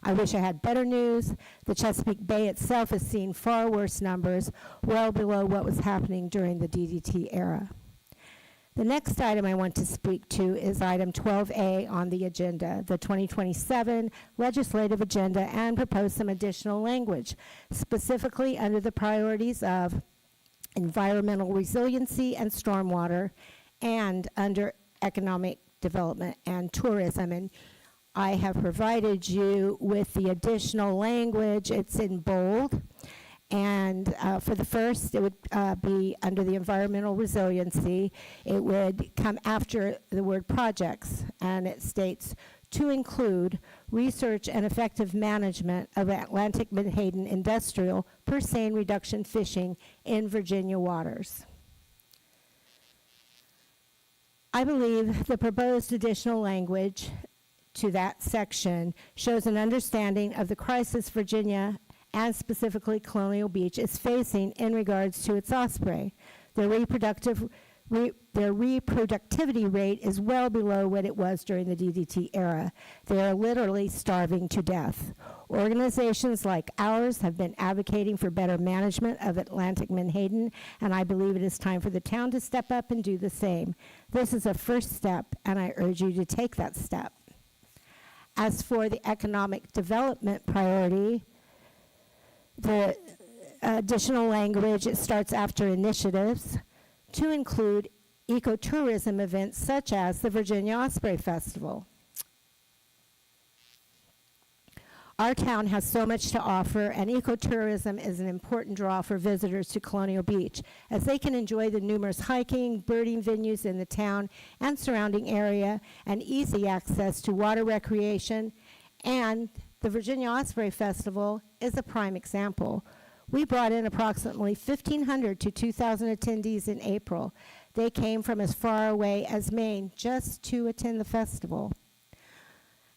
I wish I had better news. The Chesapeake Bay itself has seen far worse numbers, well below what was happening during the DDT era. The next item I want to speak to is item 12A on the agenda, the 2027 legislative agenda, and propose some additional language, specifically under the priorities of environmental resiliency and stormwater, and under economic development and tourism. And I have provided you with the additional language. It's in bold. And for the first, it would be under the environmental resiliency. It would come after the word projects, and it states, to include research and effective management of Atlantic Menhaden industrial per seine reduction fishing in Virginia waters. I believe the proposed additional language to that section shows an understanding of the crisis Virginia, and specifically Colonial Beach, is facing in regards to its osprey. Their reproductivity rate is well below what it was during the DDT era. They are literally starving to death. Organizations like ours have been advocating for better management of Atlantic Menhaden, and I believe it is time for the town to step up and do the same. This is a first step, and I urge you to take that step. As for the economic development priority, the additional language, it starts after initiatives, to include ecotourism events such as the Virginia Osprey Festival. Our town has so much to offer, and ecotourism is an important draw for visitors to Colonial Beach, as they can enjoy the numerous hiking, birding venues in the town and surrounding area, and easy access to water recreation. And the Virginia Osprey Festival is a prime example. We brought in approximately 1,500 to 2,000 attendees in April. They came from as far away as Maine just to attend the festival.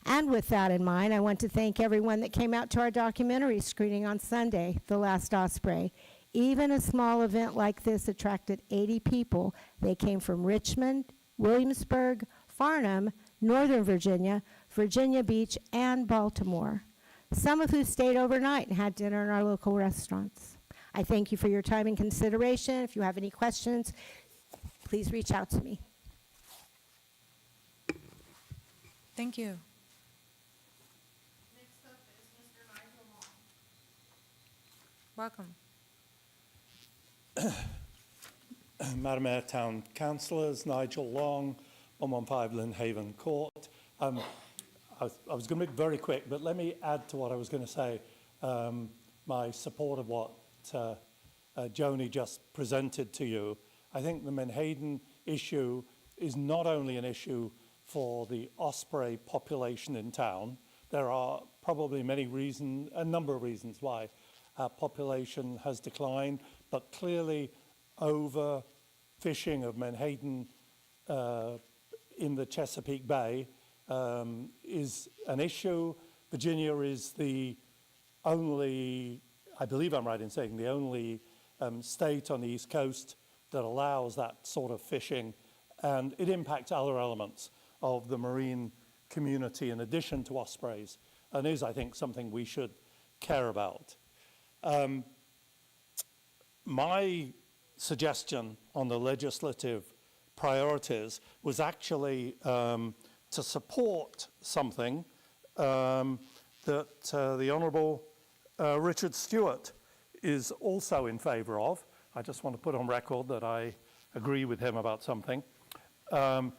And with that in mind, I want to thank everyone that came out to our documentary screening on Sunday, The Last Osprey. Even a small event like this attracted 80 people. They came from Richmond, Williamsburg, Farnham, Northern Virginia, Virginia Beach, and Baltimore, some of who stayed overnight and had dinner in our local restaurants. I thank you for your time and consideration. If you have any questions, please reach out to me. Thank you. Next up is Mr. Nigel Welcome. Madam Mayor, Town Councillors, Nigel Long, 115 Lynnhaven Court. I was going to be very quick, but let me add to what I was going to say. My support of what Joni just presented to you. I think the Menhaden issue is not only an issue for the osprey population in town. There are probably a number of reasons why our population has declined, but clearly overfishing of Menhaden in the Chesapeake Bay is an issue. Virginia is the only, I believe I'm right in saying, the only state on the East Coast that allows that sort of fishing, and it impacts other elements of the marine community in addition to ospreys, and is, I think, something we should care about. My suggestion on the legislative priorities was actually to support something that the Honourable Richard Stewart is also in favour of. I just want to put on record that I agree with him about something. And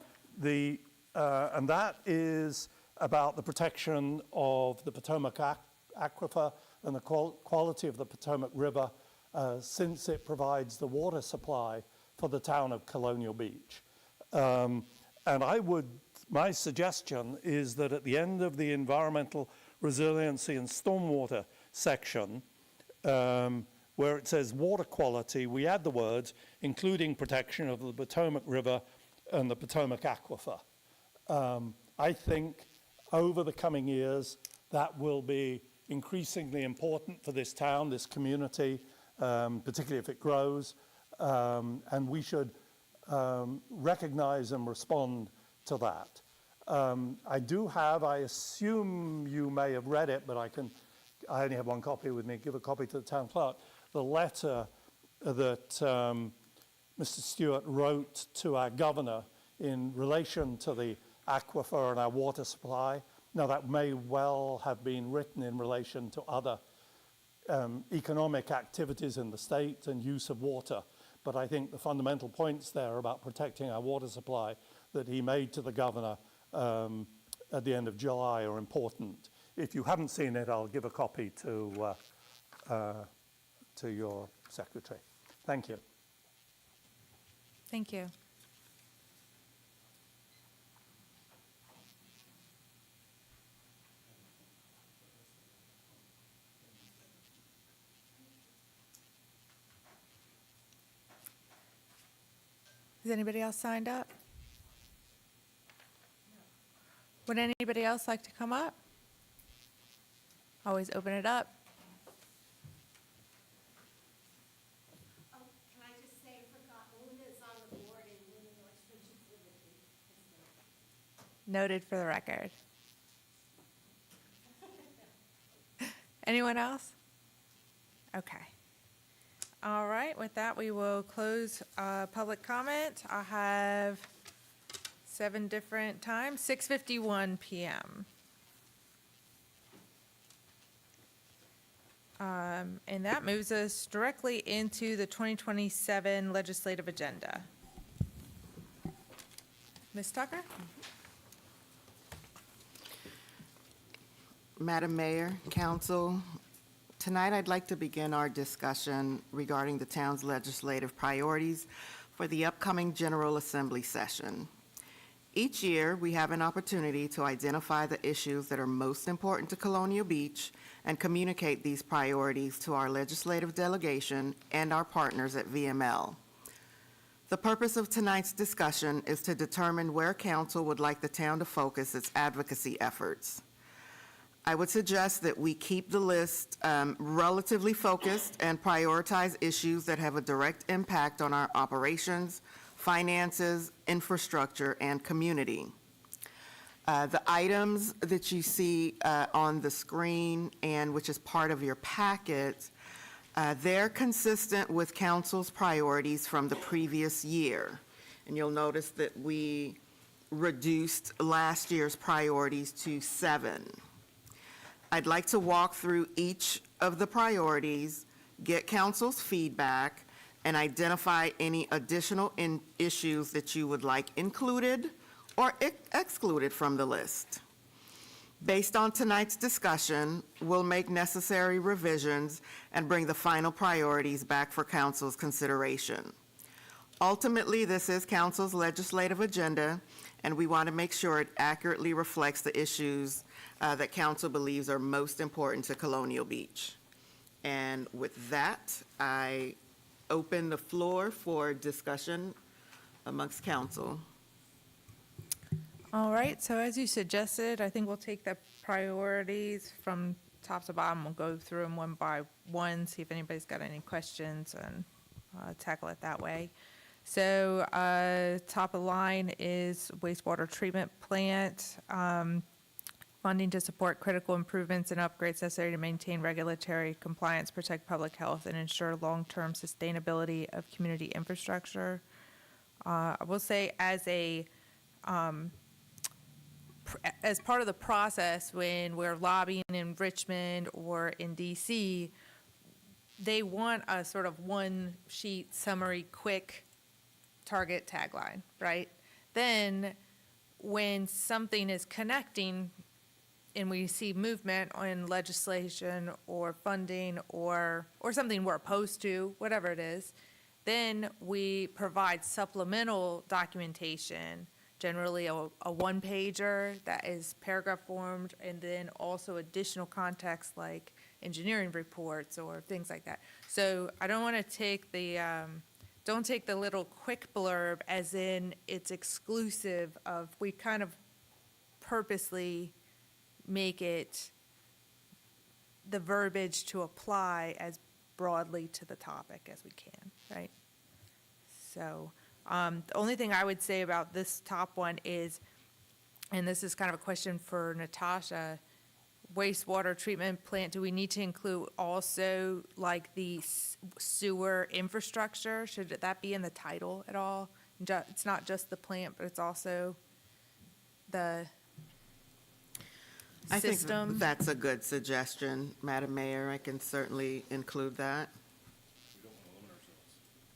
that is about the protection of the Potomac Aquifer and the quality of the Potomac River since it provides the water supply for the town of Colonial Beach. And my suggestion is that at the end of the environmental resiliency and stormwater section, where it says water quality, we add the words, including protection of the Potomac River and the Potomac Aquifer. I think over the coming years, that will be increasingly important for this town, this community, particularly if it grows, and we should recognize and respond to that. I assume you may have read it, but I only have one copy with me, give a copy to the town clerk, the letter that Mr. Stewart wrote to our governor in relation to the aquifer and our water supply. Now, that may well have been written in relation to other economic activities in the state and use of water. But I think the fundamental points there about protecting our water supply that he made to the governor at the end of July are important. If you haven't seen it, I'll give a copy to your secretary. Thank you. Thank you. Is anybody else signed up? Would anybody else like to come up? Always open it up. Can I just say, I forgot, Linda's on the board and Linda Northridge is Noted for the record. Anyone else? Okay. All right, with that, we will close public comment. I have 7 different times, 6:51 p.m. And that moves us directly into the 2027 legislative agenda. Ms. Tucker? Madam Mayor, Council, tonight I'd like to begin our discussion regarding the town's legislative priorities for the upcoming General Assembly session. Each year, we have an opportunity to identify the issues that are most important to Colonial Beach and communicate these priorities to our legislative delegation and our partners at VML. The purpose of tonight's discussion is to determine where Council would like the town to focus its advocacy efforts. I would suggest that we keep the list relatively focused and prioritize issues that have a direct impact on our operations, finances, infrastructure, and community. The items that you see on the screen and which is part of your packet, they're consistent with Council's priorities from the previous year. And you'll notice that we reduced last year's priorities to 7. I'd like to walk through each of the priorities, get Council's feedback, and identify any additional issues that you would like included or excluded from the list. Based on tonight's discussion, we'll make necessary revisions and bring the final priorities back for Council's consideration. Ultimately, this is Council's legislative agenda, and we want to make sure it accurately reflects the issues that Council believes are most important to Colonial Beach. And with that, I open the floor for discussion amongst Council. All right, so as you suggested, I think we'll take the priorities from top to bottom. We'll go through them one by one, see if anybody's got any questions, and tackle it that way. So top of the line is wastewater treatment plant, funding to support critical improvements and upgrades necessary to maintain regulatory compliance, protect public health, and ensure long-term sustainability of community infrastructure. I will say as part of the process when we're lobbying in Richmond or in DC, they want a sort of one-sheet summary, quick target tagline, right? Then when something is connecting and we see movement on legislation or funding or something we're opposed to, whatever it is, then we provide supplemental documentation, generally a one-pager that is paragraph formed, and then also additional context like engineering reports or things like that. So I don't want to take don't take the little quick blurb as in it's exclusive of, we kind of purposely make it the verbiage to apply as broadly to the topic as we can, right? So the only thing I would say about this top one is and this is kind of a question for Natasha, wastewater treatment plant, do we need to include also like the sewer infrastructure? Should that be in the title at all? It's not just the plant, but it's also the I think system? that's a good suggestion, Madam Mayor. I can certainly include that.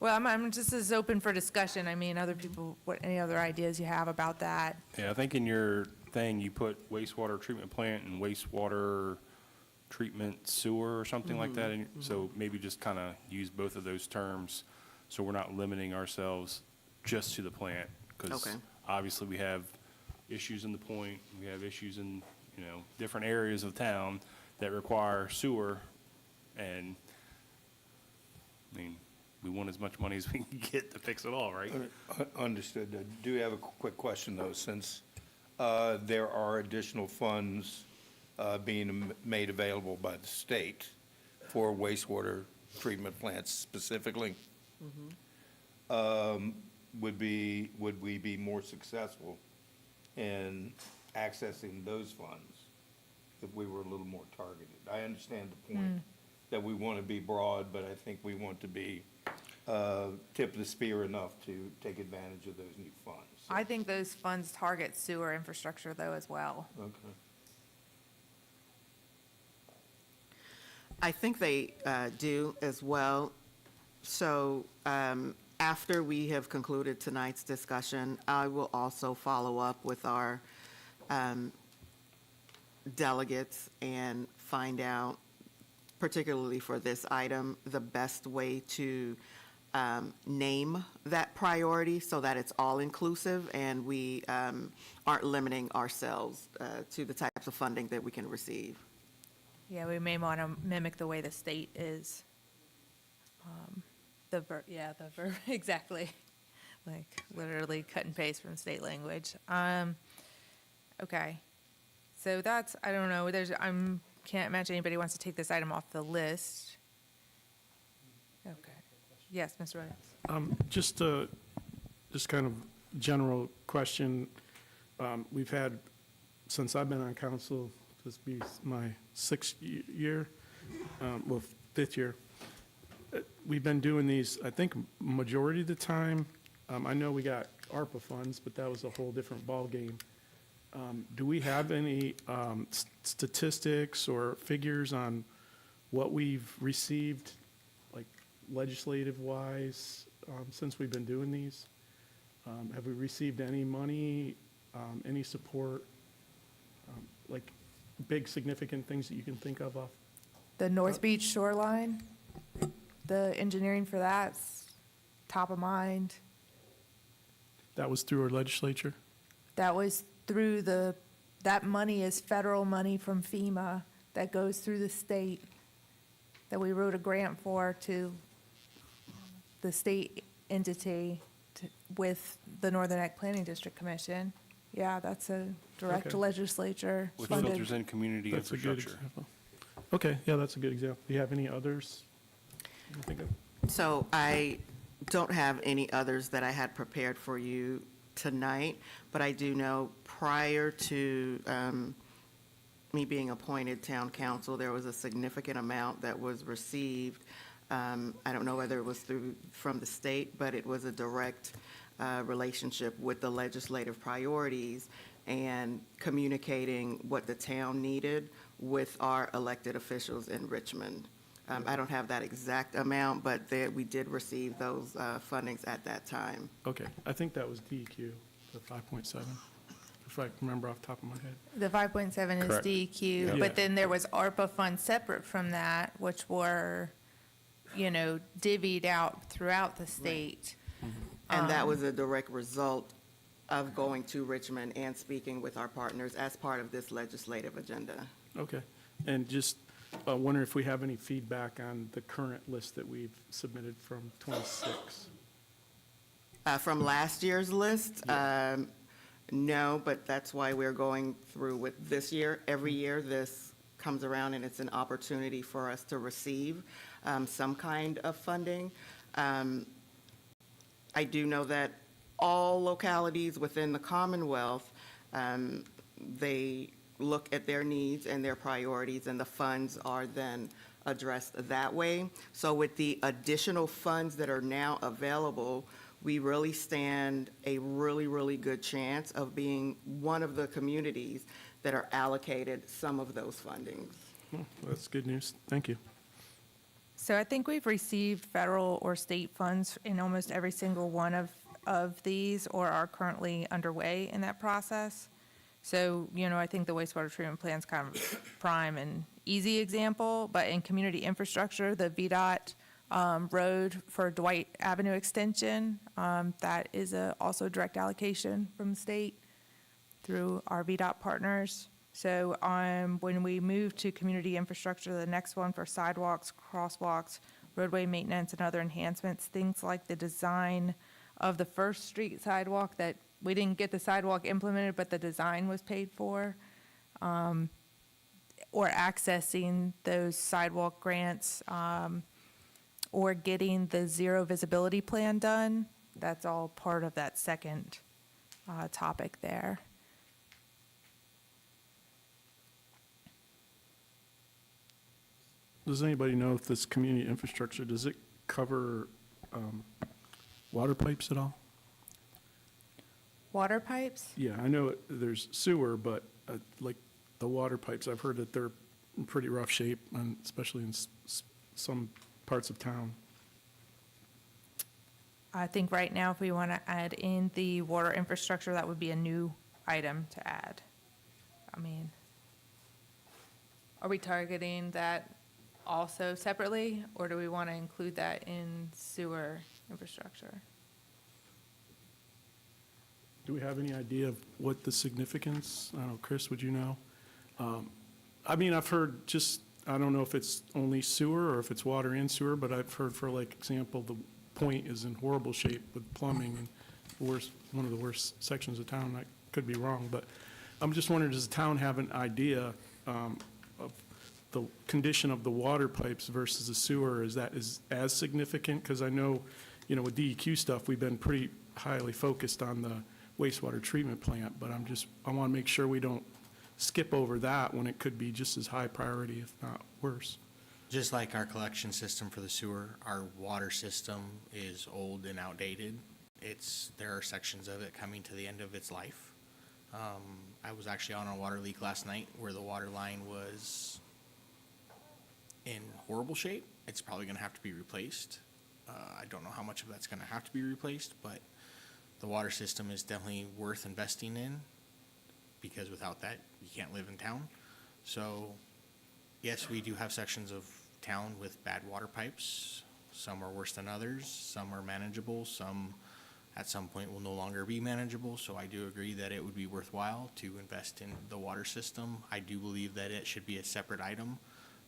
Well, I'm just as open for discussion. I mean, other people, any other ideas you have about that? Yeah, I think in your thing, you put wastewater treatment plant and wastewater treatment sewer or something like that. And so maybe just kind of use both of those terms, so we're not limiting ourselves just to the plant. Because Okay. obviously we have issues in the point, we have issues in, different areas of town that require sewer. And, I mean, we want as much money as we can get to fix it all, right? Understood. I do have a quick question, though, since there are additional funds being made available by the state for wastewater treatment plants specifically. Would we be more successful in accessing those funds if we were a little more targeted? I understand the point that we want to be broad, but I think we want to be tip of the spear enough to take advantage of those new funds. So, I think those funds target sewer infrastructure though as well. okay. I think they do as well. So after we have concluded tonight's discussion, I will also follow up with our delegates and find out, particularly for this item, the best way to name that priority so that it's all-inclusive and we aren't limiting ourselves to the types of funding that we can receive. Yeah, we may want to mimic the way the state is. Exactly. Like literally cut and paste from state language. Okay. So that's, I don't know, can't imagine anybody wants to take this item off the list. Okay. Yes, Mr. Williams. Just kind of general question. We've had, since I've been on council, this will be my sixth year, fifth year. We've been doing these, I think, majority of the time. I know we got ARPA funds, but that was a whole different ballgame. Do we have any statistics or figures on what we've received, like legislative-wise, since we've been doing these? Have we received any money, any support, like big significant things that you can think of off? The North Beach shoreline, the engineering for that's top of mind. That was through our legislature? That was through that money is federal money from FEMA that goes through the state that we wrote a grant for to the state entity with the Northern Neck Planning District Commission. Yeah, that's a direct Okay. legislature Which funded. filters in community That's a good infrastructure. example. Okay, yeah, that's a good example. Do you have any others you can think of? So I don't have any others that I had prepared for you tonight, but I do know prior to me being appointed town council, there was a significant amount that was received. I don't know whether it was from the state, but it was a direct relationship with the legislative priorities and communicating what the town needed with our elected officials in Richmond. I don't have that exact amount, but we did receive those fundings at that time. Okay, I think that was DEQ, the 5.7, if I remember off the top of my head. The 5.7 is Correct. DEQ, Yeah. but then there was ARPA funds separate from that, which were, divvied out throughout the state. And that was a direct result of going to Richmond and speaking with our partners as part of this legislative agenda. Okay, and just wondering if we have any feedback on the current list that we've submitted from 26. From last year's list, no, but that's why we're going through with this year. Every year, this comes around and it's an opportunity for us to receive some kind of funding. I do know that all localities within the Commonwealth They look at their needs and their priorities, and the funds are then addressed that way. So with the additional funds that are now available, we really stand a really, really good chance of being one of the communities that are allocated some of those fundings. Well, that's good news. Thank you. So I think we've received federal or state funds in almost every single one of these, or are currently underway in that process. So, I think the wastewater treatment plant's kind of prime and easy example, but in community infrastructure, the VDOT road for Dwight Avenue extension, that is also direct allocation from the state through our VDOT partners. So when we move to community infrastructure, the next one for sidewalks, crosswalks, roadway maintenance, and other enhancements, things like the design of the First Street sidewalk, that we didn't get the sidewalk implemented, but the design was paid for, or accessing those sidewalk grants, or getting the zero visibility plan done. That's all part of that second topic there. Does anybody know if this community infrastructure, does it cover water pipes at all? Water pipes? Yeah, I know there's sewer, but like the water pipes, I've heard that they're in pretty rough shape, and especially in some parts of town. I think right now, if we want to add in the water infrastructure, that would be a new item to add. I mean, are we targeting that also separately, or do we want to include that in sewer infrastructure? Do we have any idea of what the significance, I don't know, Chris, would you know? I mean, I've heard I don't know if it's only sewer or if it's water and sewer, but I've heard, for like example, the Point is in horrible shape with plumbing and one of the worst sections of town. I could be wrong, but I'm just wondering, does the town have an idea of the condition of the water pipes versus the sewer? Is that as significant? Because I know, with DEQ stuff, we've been pretty highly focused on the wastewater treatment plant, but I want to make sure we don't skip over that when it could be just as high priority, if not worse. Just like our collection system for the sewer, our water system is old and outdated. There are sections of it coming to the end of its life. I was actually on a water leak last night where the water line was in horrible shape. It's probably going to have to be replaced. I don't know how much of that's going to have to be replaced, but the water system is definitely worth investing in, because without that, you can't live in town. So, yes, we do have sections of town with bad water pipes. Some are worse than others. Some are manageable. Some, at some point, will no longer be manageable. So I do agree that it would be worthwhile to invest in the water system. I do believe that it should be a separate item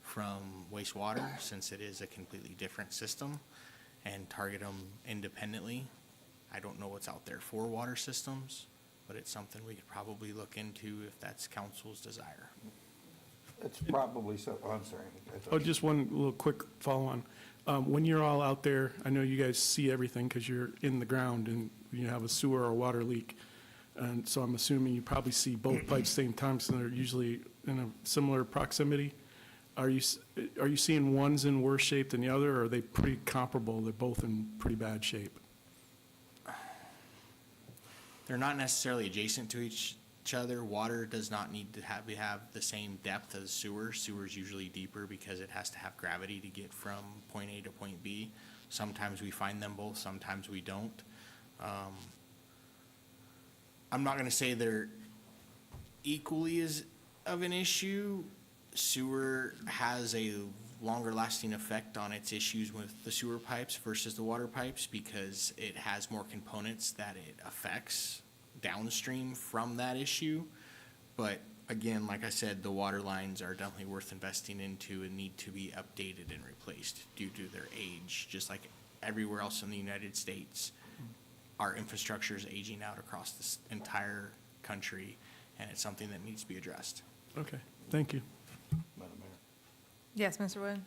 from wastewater, since it is a completely different system, and target them independently. I don't know what's out there for water systems, but it's something we could probably look into if that's council's desire. It's probably so, oh, I'm sorry. Oh, just one little quick follow-on. When you're all out there, I know you guys see everything because you're in the ground and you have a sewer or water leak. And so I'm assuming you probably see both pipes same time, so they're usually in a similar proximity. Are you seeing one's in worse shape than the other, or are they pretty comparable? They're both in pretty bad shape? They're not necessarily adjacent to each other. Water does not need to have the same depth as sewer. Sewer is usually deeper because it has to have gravity to get from point A to point B. Sometimes we find them both, sometimes we don't. I'm not going to say they're equally as of an issue. Sewer has a longer lasting effect on its issues with the sewer pipes versus the water pipes, because it has more components that it affects downstream from that issue. But again, like I said, the water lines are definitely worth investing into and need to be updated and replaced due to their age. Just like everywhere else in the United States, our infrastructure is aging out across this entire country, and it's something that needs to be addressed. Okay, thank you. Madam Mayor. Yes, Mr. Wood?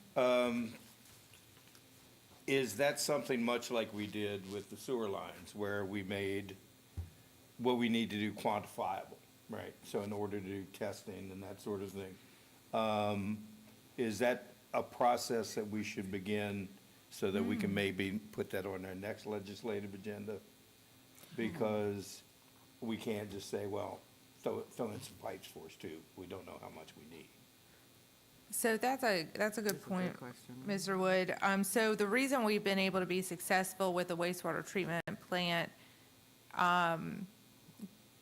Is that something much like we did with the sewer lines, where we made what we need to do quantifiable? Right, so in order to do testing and that sort of thing. Is that a process that we should begin so that we can maybe put that on our next legislative agenda? Because we can't just say, well, throw in some pipes for us too. We don't know how much we need. So that's a good point, Mr. Wood. So the reason we've been able to be successful with the wastewater treatment plant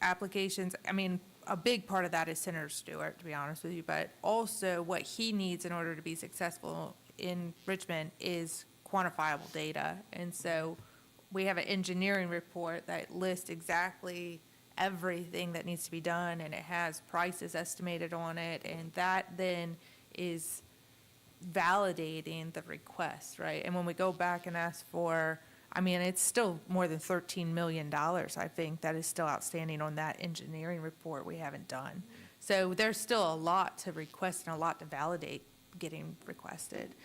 applications, I mean, a big part of that is Senator Stewart, to be honest with you, but also what he needs in order to be successful in Richmond is quantifiable data. And so we have an engineering report that lists exactly everything that needs to be done, and it has prices estimated on it, and that then is validating the request, right? And when we go back and ask for, I mean, it's still more than $13 million, I think, that is still outstanding on that engineering report we haven't done. So there's still a lot to request and a lot to validate getting requested.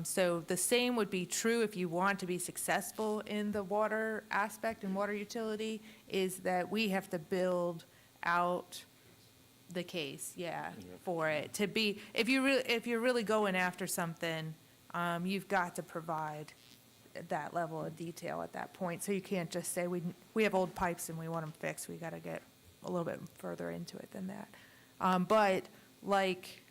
So the same would be true if you want to be successful in the water aspect and water utility, is that we have to build out the case, for it to be, if you're really going after something, you've got to provide that level of detail at that point. So you can't just say, we have old pipes and we want them fixed. We got to get a little bit further into it than that. But like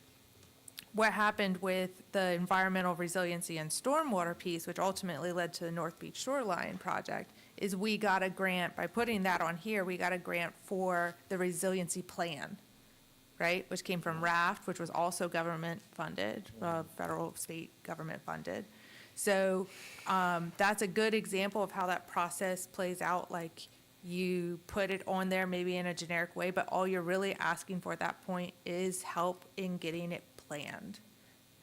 what happened with the environmental resiliency and stormwater piece, which ultimately led to the North Beach Shoreline project, is we got a grant, by putting that on here, we got a grant for the resiliency plan, right? Which came from RAFT, which was also government funded, federal, state government funded. So that's a good example of how that process plays out. Like, you put it on there maybe in a generic way, but all you're really asking for at that point is help in getting it planned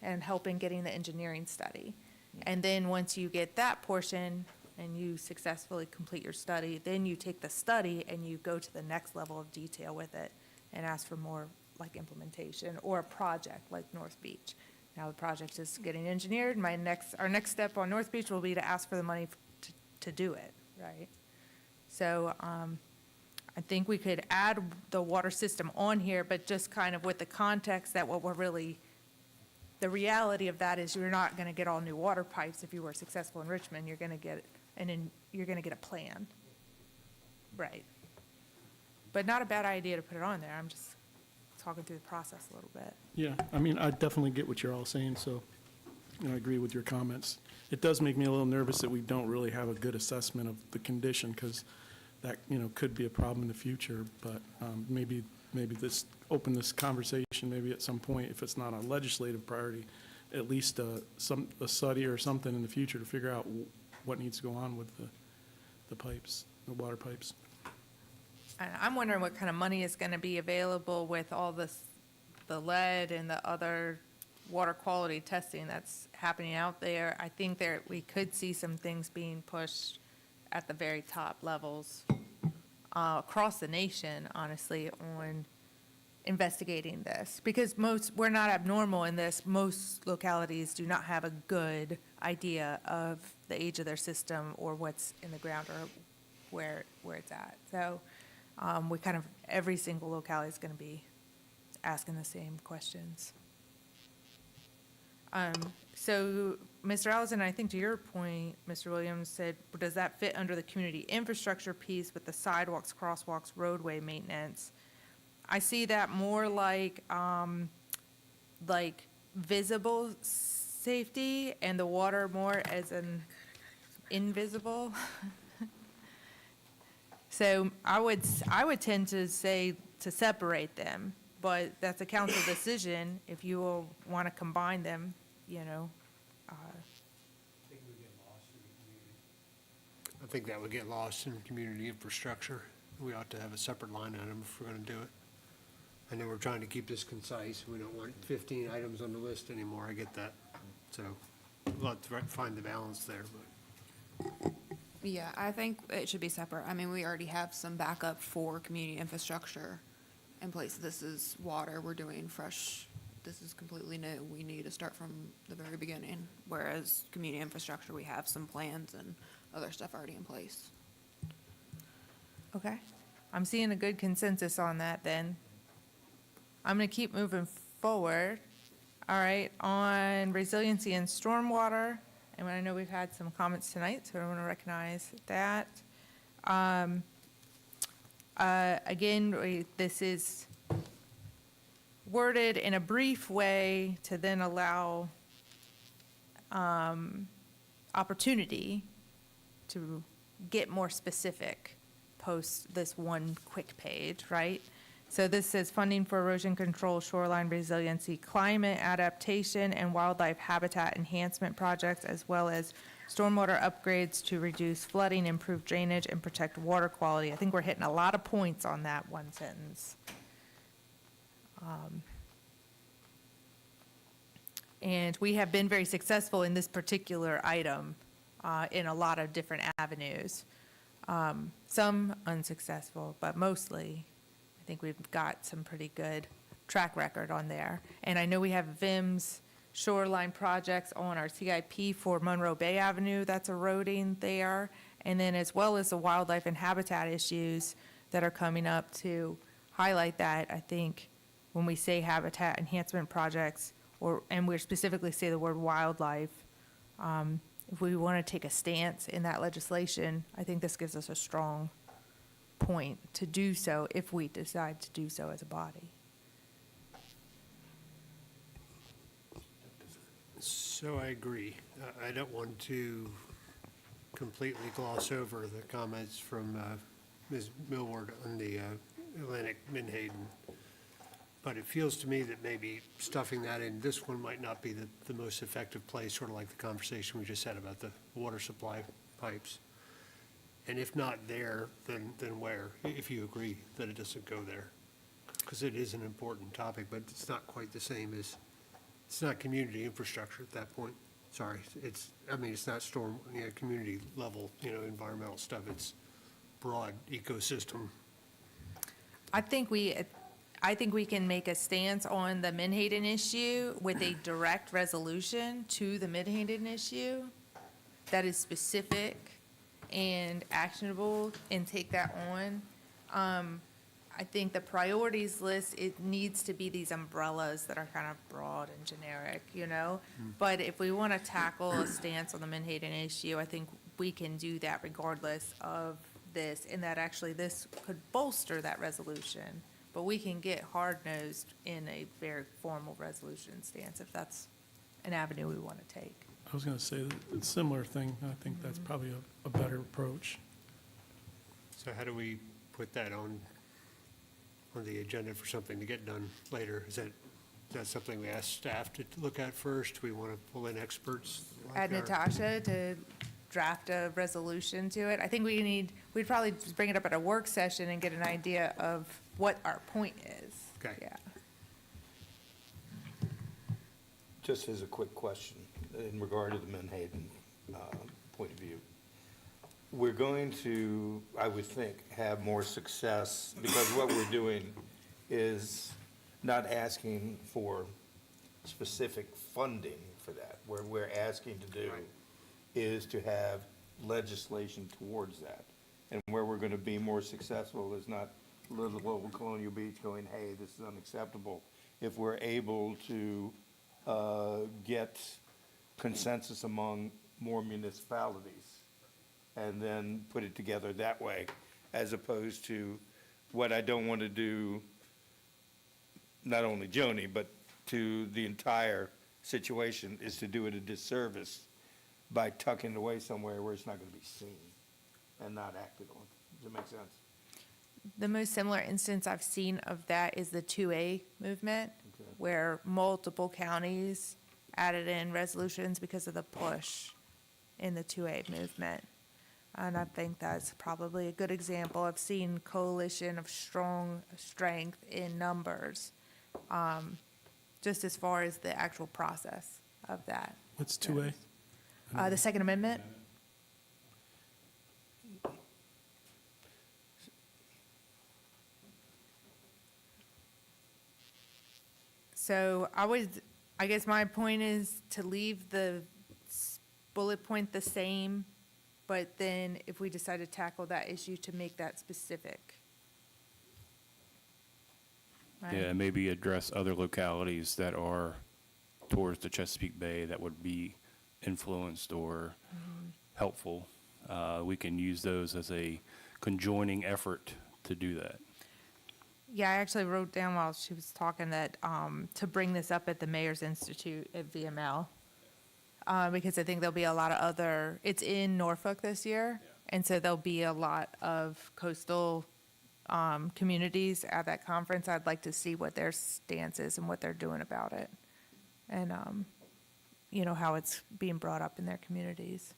and help in getting the engineering study. And then once you get that portion and you successfully complete your study, then you take the study and you go to the next level of detail with it and ask for more like implementation or a project like North Beach. Now the project is getting engineered. Our next step on North Beach will be to ask for the money to do it, right? So I think we could add the water system on here, but just kind of with the context that the reality of that is you're not going to get all new water pipes if you were successful in Richmond. You're going to get a plan, right? But not a bad idea to put it on there. I'm just talking through the process a little bit. Yeah, I mean, I definitely get what you're all saying, so, I agree with your comments. It does make me a little nervous that we don't really have a good assessment of the condition, because that, could be a problem in the future, but maybe open this conversation, maybe at some point, if it's not a legislative priority, at least a study or something in the future to figure out what needs to go on with the pipes, the water pipes. And I'm wondering what kind of money is going to be available with all the lead and the other water quality testing that's happening out there. I think we could see some things being pushed at the very top levels across the nation, honestly, on investigating this. Because we're not abnormal in this. Most localities do not have a good idea of the age of their system or what's in the ground or where it's at. So every single locality is going to be asking the same questions. So, Mr. Allison, I think to your point, Mr. Williams said, does that fit under the community infrastructure piece with the sidewalks, crosswalks, roadway maintenance? I see that more like visible safety and the water more as an invisible. So I would tend to say to separate them, but that's a council decision. If you will want to combine them, I think that would get lost in community infrastructure. We ought to have a separate line item if we're going to do it. I know we're trying to keep this concise. We don't want 15 items on the list anymore. I get that. So we'll have to find the balance there, but. Yeah, I think it should be separate. I mean, we already have some backup for community infrastructure in place. This is water, we're doing fresh, this is completely new. We need to start from the very beginning. Whereas community infrastructure, we have some plans and other stuff already in place. Okay. I'm seeing a good consensus on that then. I'm going to keep moving forward. All right, on resiliency and stormwater, and I know we've had some comments tonight, so I want to recognize that. Again, this is worded in a brief way to then allow opportunity to get more specific post this one quick page, right? So this says funding for erosion control, shoreline resiliency, climate adaptation, and wildlife habitat enhancement projects, as well as stormwater upgrades to reduce flooding, improve drainage, and protect water quality. I think we're hitting a lot of points on that one sentence. And we have been very successful in this particular item in a lot of different avenues. Some unsuccessful, but mostly, I think we've got some pretty good track record on there. And I know we have VIMS shoreline projects on our CIP for Monroe Bay Avenue that's eroding there. And then as well as the wildlife and habitat issues that are coming up to highlight that. I think when we say habitat enhancement projects, and we specifically say the word wildlife, if we want to take a stance in that legislation, I think this gives us a strong point to do so if we decide to do so as a body. So I agree. I don't want to completely gloss over the comments from Ms. Millward on the Atlantic Menhaden. But it feels to me that maybe stuffing that in this one might not be the most effective place, sort of like the conversation we just had about the water supply pipes. And if not there, then where, if you agree that it doesn't go there? Because it is an important topic, but it's not quite the same as, it's not community infrastructure at that point. Sorry, it's not storm, community level, environmental stuff. It's broad ecosystem. I think we can make a stance on the Menhaden issue with a direct resolution to the Menhaden issue that is specific and actionable and take that on. I think the priorities list, it needs to be these umbrellas that are kind of broad and generic, But if we want to tackle a stance on the Menhaden issue, I think we can do that regardless of this, and that actually this could bolster that resolution. But we can get hard-nosed in a very formal resolution stance if that's an avenue we want to take. I was going to say a similar thing. I think that's probably a better approach. So how do we put that on the agenda for something to get done later? Is that something we ask staff to look at first? We want to pull in experts? Add Natasha to draft a resolution to it. I think we'd probably just bring it up at a work session and get an idea of what our point is. Okay. Yeah. Just as a quick question in regard to the Menhaden point of view. We're going to, I would think, have more success because what we're doing is not asking for specific funding for that. What we're asking to do is to have legislation towards that. And where we're going to be more successful is not little Colonial Beach going, hey, this is unacceptable. If we're able to get consensus among more municipalities and then put it together that way, as opposed to what I don't want to do, not only Joni, but to the entire situation, is to do it a disservice by tucking it away somewhere where it's not going to be seen and not acted on. Does that make sense? The most similar instance I've seen of that is the 2A movement, Okay. where multiple counties added in resolutions because of the push in the 2A movement. And I think that's probably a good example of seeing coalition of strength in numbers, just as far as the actual process of that. What's 2A? The Second Amendment? So I guess my point is to leave the bullet point the same, but then if we decide to tackle that issue, to make that specific Right. Yeah, maybe address other localities that are towards the Chesapeake Bay that would be influenced or helpful. We can use those as a conjoining effort to do that. Yeah, I actually wrote down while she was talking that, to bring this up at the Mayor's Institute at VML. Because I think there'll be a lot of other, it's in Norfolk this year. And so there'll be a lot of coastal, communities at that conference. I'd like to see what their stance is and what they're doing about it. And, you know, how it's being brought up in their communities.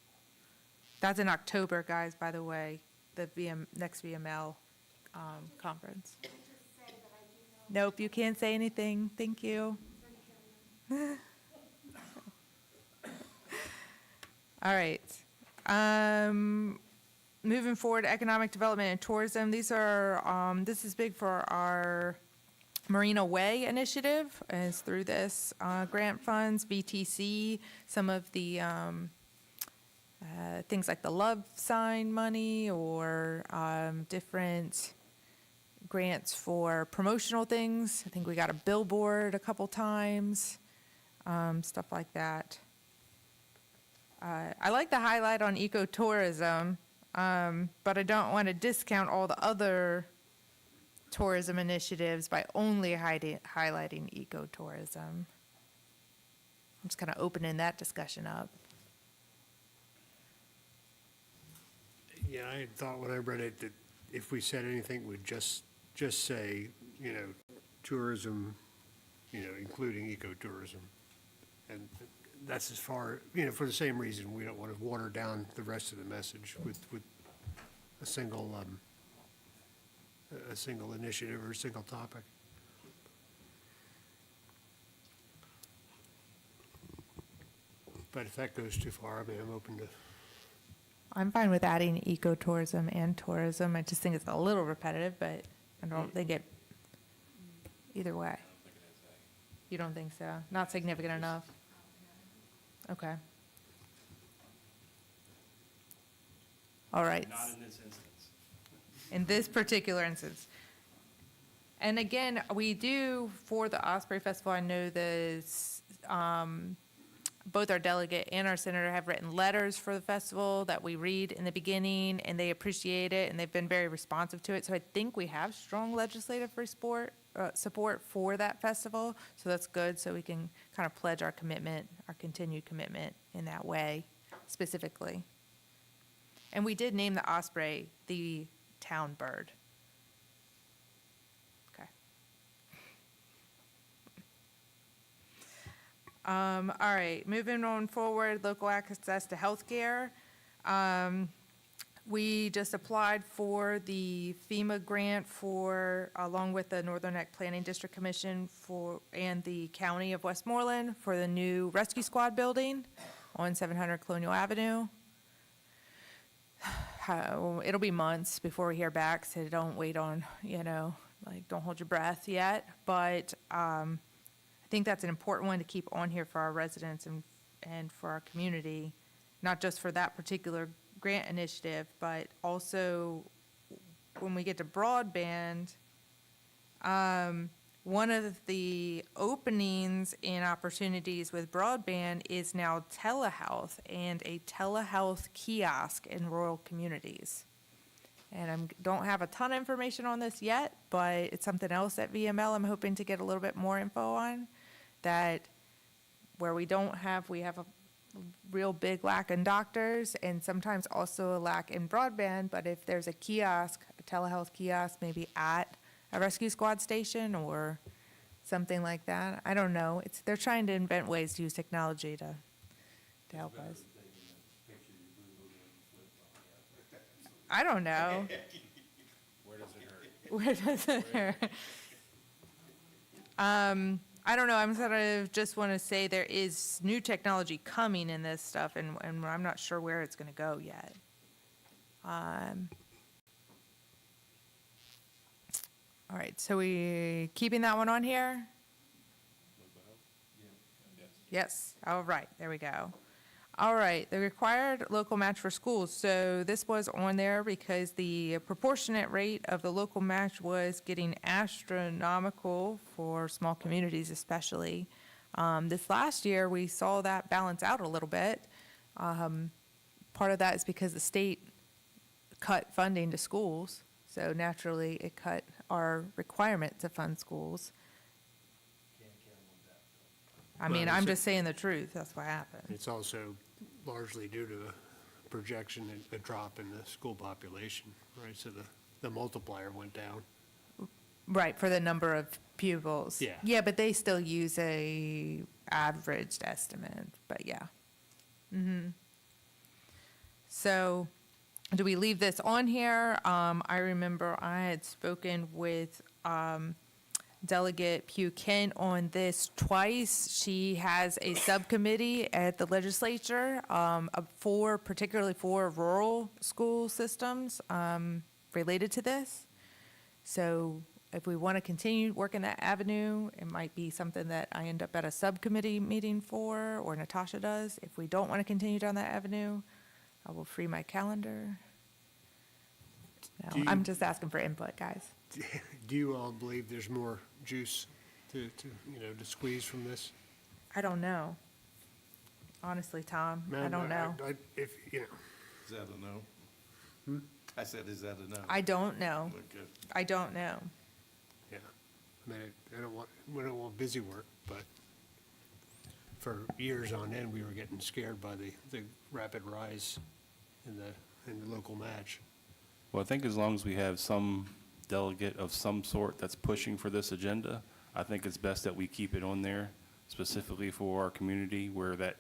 That's in October, guys, by the way, the next VML, conference. Nope, you can't say anything. Thank you. All right. Moving forward, economic development and tourism. These are, this is big for our Marina Way initiative, and it's through this grant funds, VTC, some of the things like the love sign money or different grants for promotional things. I think we got a billboard a couple times, stuff like that. I like the highlight on ecotourism, but I don't want to discount all the other tourism initiatives by only highlighting ecotourism. I'm just kind of opening that discussion up. Yeah, I had thought when I read it that if we said anything, we'd just say, you know, tourism, you know, including ecotourism. And that's as far, you know, for the same reason, we don't want to water down the rest of the message with a single initiative or a single topic. But if that goes too far, I mean, I'm open to. I'm fine with adding ecotourism and tourism. I just think it's a little repetitive, but I don't think it, either way. You don't think so? Not significant enough? Okay. All right. Not in this instance. In this particular instance. And again, we do, for the Osprey Festival, I know this, both our delegate and our senator have written letters for the festival that we read in the beginning, and they appreciate it, and they've been very responsive to it. So I think we have strong legislative support for that festival, so that's good. So we can kind of pledge our commitment, our continued commitment in that way specifically. And we did name the osprey the town bird. Okay. All right, moving on forward, local access to healthcare. We just applied for the FEMA grant for, along with the Northern Neck Planning District Commission and the County of Westmoreland for the new rescue squad building on 700 Colonial Avenue. It'll be months before we hear back, so don't wait on, don't hold your breath yet. But I think that's an important one to keep on here for our residents and for our community, not just for that particular grant initiative, but also when we get to broadband, one of the openings and opportunities with broadband is now telehealth and a telehealth kiosk in rural communities. And I don't have a ton of information on this yet, but it's something else at VML I'm hoping to get a little bit more info on, that where we have a real big lack in doctors and sometimes also a lack in broadband. But if there's a kiosk, a telehealth kiosk, maybe at a rescue squad station or something like that, I don't know. They're trying to invent ways to use technology to help us. I don't know. Where does it hurt? I don't know. I'm sort of just want to say there is new technology coming in this stuff, and I'm not sure where it's going to go yet. All right, so we keeping that one on here? Yes. All right, there we go. All right, the required local match for schools. So this was on there because the proportionate rate of the local match was getting astronomical for small communities especially. This last year, we saw that balance out a little bit. Part of that is because the state cut funding to schools, so naturally it cut our requirement to fund schools. I mean, Well, I'm it's a- just saying the truth, that's what happened. It's also largely due to a projection, a drop in the school population, right? So the multiplier went down. Right, for the number of pupils. Yeah. Yeah, but they still use a averaged estimate, but yeah. So, do we leave this on here? I remember I had spoken with, Delegate Pugh Kent on this twice. She has a subcommittee at the legislature, particularly for rural school systems, related to this. So if we want to continue working that avenue, it might be something that I end up at a subcommittee meeting for, or Natasha does. If we don't want to continue down that avenue, I will free my calendar. Do No, you- I'm just asking for input, guys. Do you all believe there's more juice to squeeze from this? I don't know. Honestly, Tom, I Man, don't know. If, Is that a no? I said, is that a no? I don't know. Okay. I don't know. yeah. I mean, we don't want busy work, but for years on end, we were getting scared by the rapid rise in the local match. Well, I think as long as we have some delegate of some sort that's pushing for this agenda, I think it's best that we keep it on there specifically for our community, where that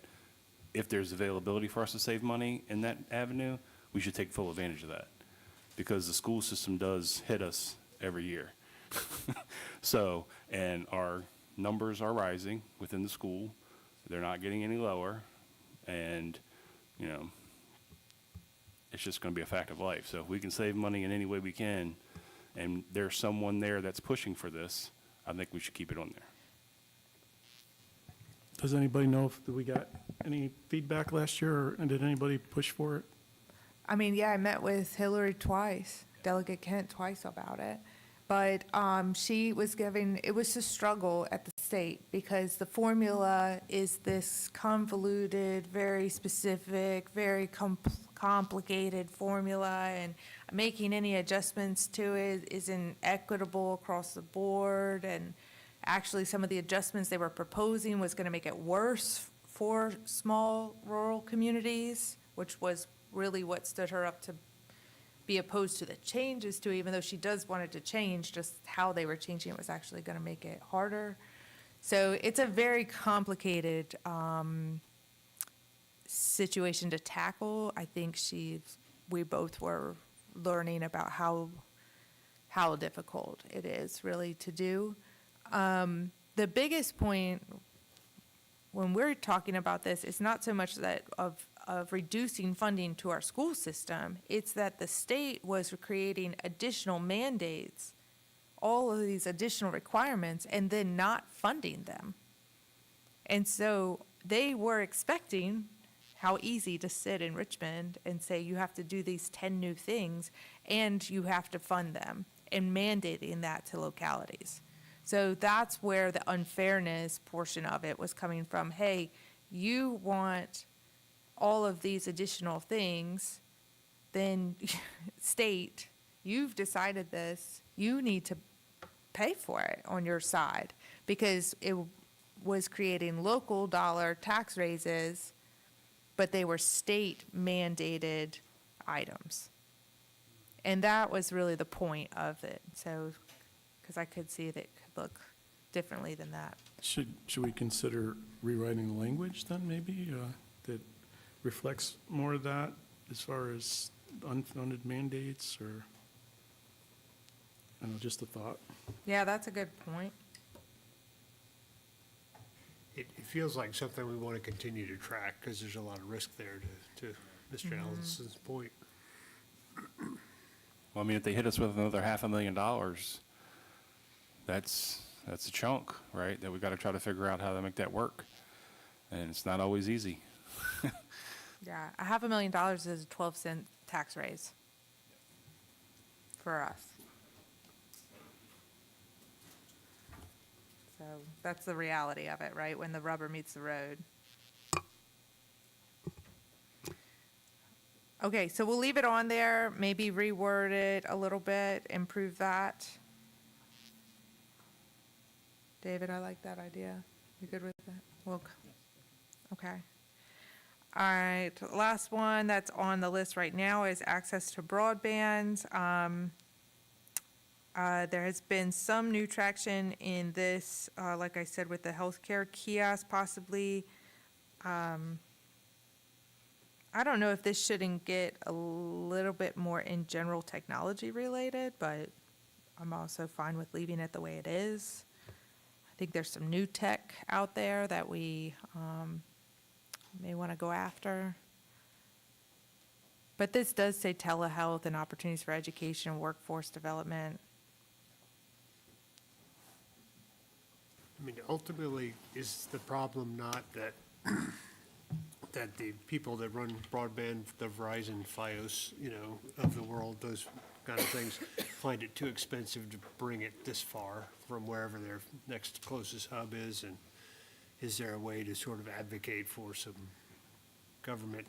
if there's availability for us to save money in that avenue, we should take full advantage of that, because the school system does hit us every year. So, and our numbers are rising within the school. They're not getting any lower. And, it's just going to be a fact of life. So if we can save money in any way we can, and there's someone there that's pushing for this, I think we should keep it on there. Does anybody know if we got any feedback last year, or did anybody push for it? I mean, yeah, I met with Hillary twice, Delegate Kent twice about it. But she was it was a struggle at the state because the formula is this convoluted, very specific, very complicated formula, and making any adjustments to it isn't equitable across the board. And actually, some of the adjustments they were proposing was going to make it worse for small rural communities, which was really what stood her up to be opposed to the changes to, even though she does want it to change, just how they were changing it was actually going to make it harder. So it's a very complicated situation to tackle. I think we both were learning about how difficult it is really to do. The biggest point when we're talking about this is not so much that of reducing funding to our school system, it's that the state was creating additional mandates, all of these additional requirements, and then not funding them. And so they were expecting how easy to sit in Richmond and say, you have to do these 10 new things, and you have to fund them, and mandating that to localities. So that's where the unfairness portion of it was coming from. Hey, you want all of these additional things, then state, you've decided this, you need to pay for it on your side, because it was creating local dollar tax raises, but they were state mandated items. And that was really the point of it. So, because I could see that it could look differently than that. Should we consider rewriting the language then, maybe, that reflects more of that as far as unfunded mandates, or, I don't know, just a thought. Yeah, that's a good point. It feels like something we want to continue to track because there's a lot of risk there to Mr. Allison's point. Well, I mean, if they hit us with another $500,000, that's a chunk, right? That we got to try to figure out how to make that work. And it's not always easy. Yeah, $500,000 is a 12-cent tax raise for us. So that's the reality of it, right? When the rubber meets the road. Okay, so we'll leave it on there, maybe reword it a little bit, improve that. David, I like that idea. You good with that? Well, okay. All right, last one that's on the list right now is access to broadband. There has been some new traction in this, like I said, with the healthcare kiosk possibly. I don't know if this shouldn't get a little bit more in general technology related, but I'm also fine with leaving it the way it is. I think there's some new tech out there that we may want to go after. But this does say telehealth and opportunities for education and workforce development. I mean, ultimately, is the problem not that, that the people that run broadband, the Verizon, Fios, of the world, those kind of things, find it too expensive to bring it this far from wherever their next closest hub is? And is there a way to sort of advocate for some government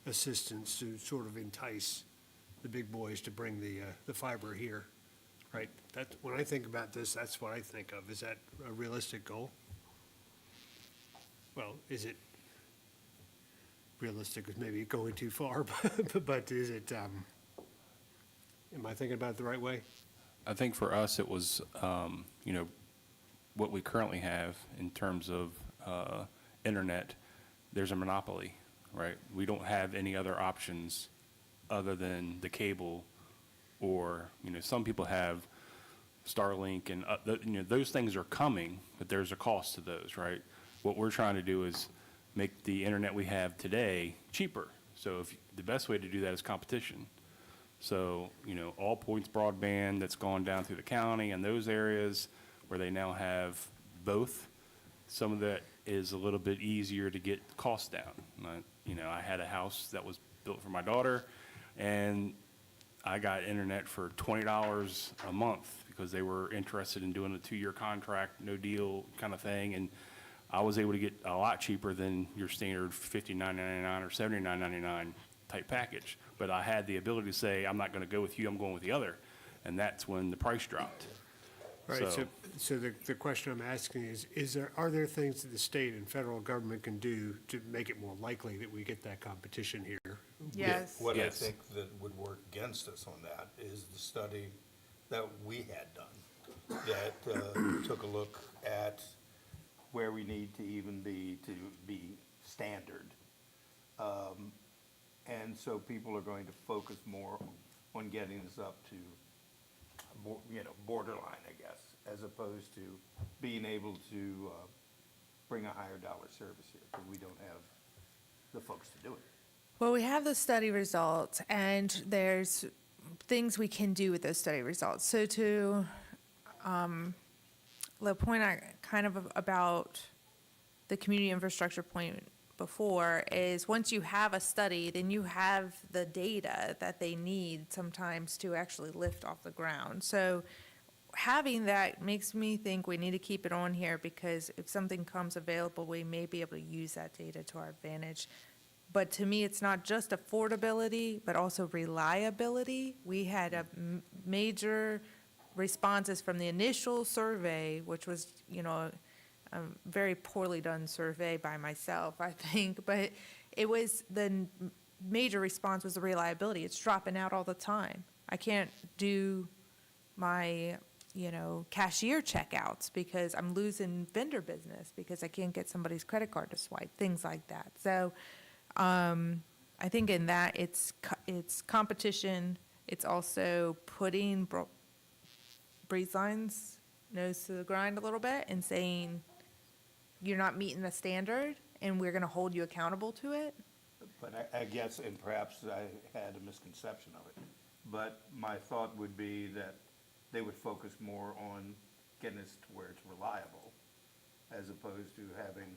assistance to sort of entice the big boys to bring the fiber here? Right, when I think about this, that's what I think of. Is that a realistic goal? Well, is it realistic is maybe going too far, but is it, am I thinking about it the right way? I think for us, it was, what we currently have in terms of internet, there's a monopoly, right? We don't have any other options other than the cable, or, some people have Starlink and, those things are coming, but there's a cost to those, right? What we're trying to do is make the internet we have today cheaper. So the best way to do that is competition. So, All Points Broadband that's gone down through the county and those areas where they now have both, some of that is a little bit easier to get costs down. I had a house that was built for my daughter, and I got internet for $20 a month because they were interested in doing a 2-year contract, no deal kind of thing. And I was able to get a lot cheaper than your standard $59.99 or $79.99 type package. But I had the ability to say, I'm not going to go with you, I'm going with the other. And that's when the price dropped. Right, so the question I'm asking is are there things that the state and federal government can do to make it more likely that we get that competition here? Yes. What I Yes. think that would work against us on that is the study that we had done, that took a look at where we need to even be to be standard. And so people are going to focus more on getting us up to, borderline, I guess, as opposed to being able to bring a higher dollar service here, because we don't have the folks to do it. Well, we have the study results, and there's things we can do with those study results. So to the point about the community infrastructure point before is once you have a study, then you have the data that they need sometimes to actually lift off the ground. So having that makes me think we need to keep it on here, because if something comes available, we may be able to use that data to our advantage. But to me, it's not just affordability, but also reliability. We had a major responses from the initial survey, which was, a very poorly done survey by myself, I think. But it was the major response was the reliability. It's dropping out all the time. I can't do my, cashier checkouts because I'm losing vendor business because I can't get somebody's credit card to swipe, things like that. So I think in that it's competition. It's also putting Breeze Line's nose to the grind a little bit and saying, you're not meeting the standard and we're going to hold you accountable to it. But I guess, and perhaps I had a misconception of it, but my thought would be that they would focus more on getting us to where it's reliable as opposed to having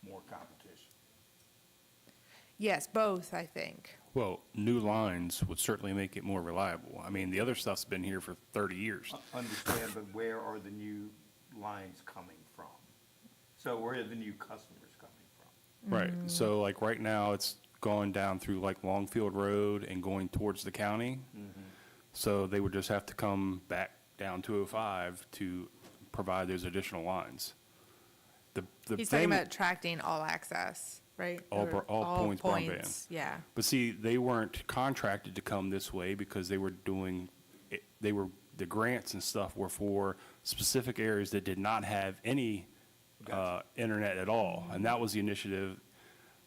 more competition. Yes, both, I think. Well, new lines would certainly make it more reliable. I mean, the other stuff's been here for 30 years. Understand, but where are the new lines coming from? So where are the new customers coming from? Right. So like right now, it's going down through like Longfield Road and going towards the county. So they would just have to come back down 205 to provide those additional lines. The He's talking thing- about attracting all access, right? All Or points broadband. Yeah. But see, they weren't contracted to come this way because they were doing, the grants and stuff were for specific areas that did not have any internet at all. And that was the initiative.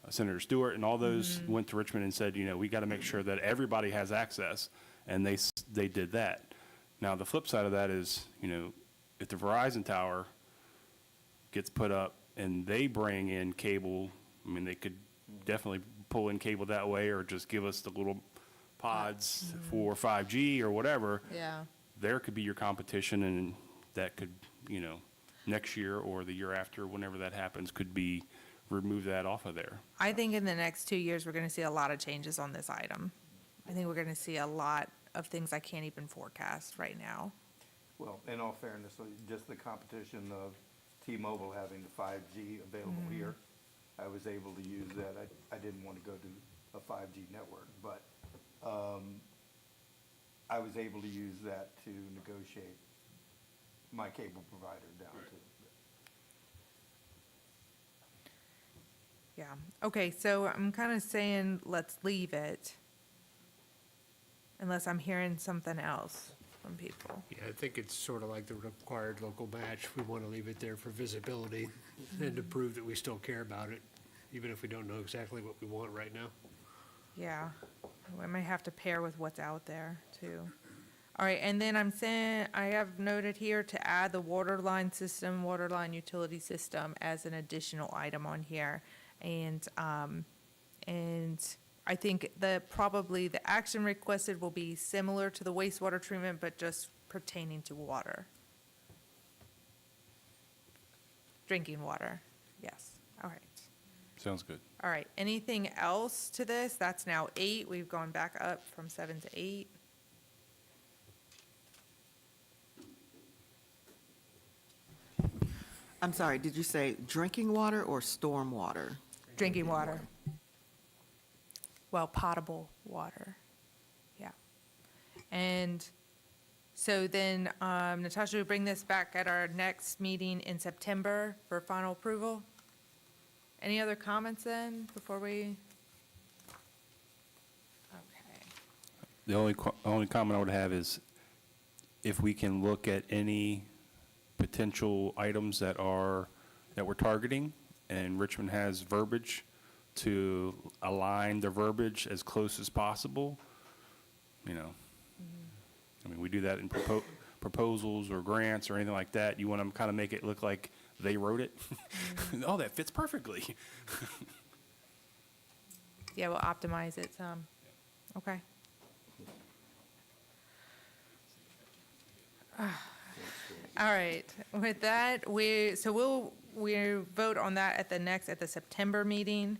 Senator Stewart and all those went to Richmond and said, we got to make sure that everybody has access. And they did that. Now, the flip side of that is, if the Verizon tower gets put up and they bring in cable, I mean, they could definitely pull in cable that way or just give us the little pods for 5G or whatever. Yeah. There could be your competition, and that could, next year or the year after, whenever that happens, could be remove that off of there. I think in the next 2 years, we're going to see a lot of changes on this item. I think we're going to see a lot of things I can't even forecast right now. Well, in all fairness, just the competition of T-Mobile having the 5G available here, I was able to use that. I didn't want to go to a 5G network, but I was able to use that to negotiate my cable provider down to. Yeah. Okay, so I'm kind of saying let's leave it unless I'm hearing something else from people. Yeah, I think it's sort of like the required local match. We want to leave it there for visibility and to prove that we still care about it, even if we don't know exactly what we want right now. Yeah. I might have to pair with what's out there too. All right, and then I'm saying, I have noted here to add the water line system, water line utility system as an additional item on here. And I think probably the action requested will be similar to the wastewater treatment, but just pertaining to water. Drinking water, yes, all right. Sounds good. All right, anything else to this? That's now 8, we've gone back up from 7 to 8. I'm sorry, did you say drinking water or storm water? Drinking water. Well, potable water, yeah. And so then Natasha will bring this back at our next meeting in September for final approval. Any other comments then before we? Okay. The only comment I would have is if we can look at any potential items that we're targeting, and Richmond has verbiage to align the verbiage as close as possible, I mean, we do that in proposals or grants or anything like that. You want to kind of make it look like they wrote it. Oh, that fits perfectly. Yeah, we'll optimize it some. Okay. All right, with that, we'll vote on that at the September meeting.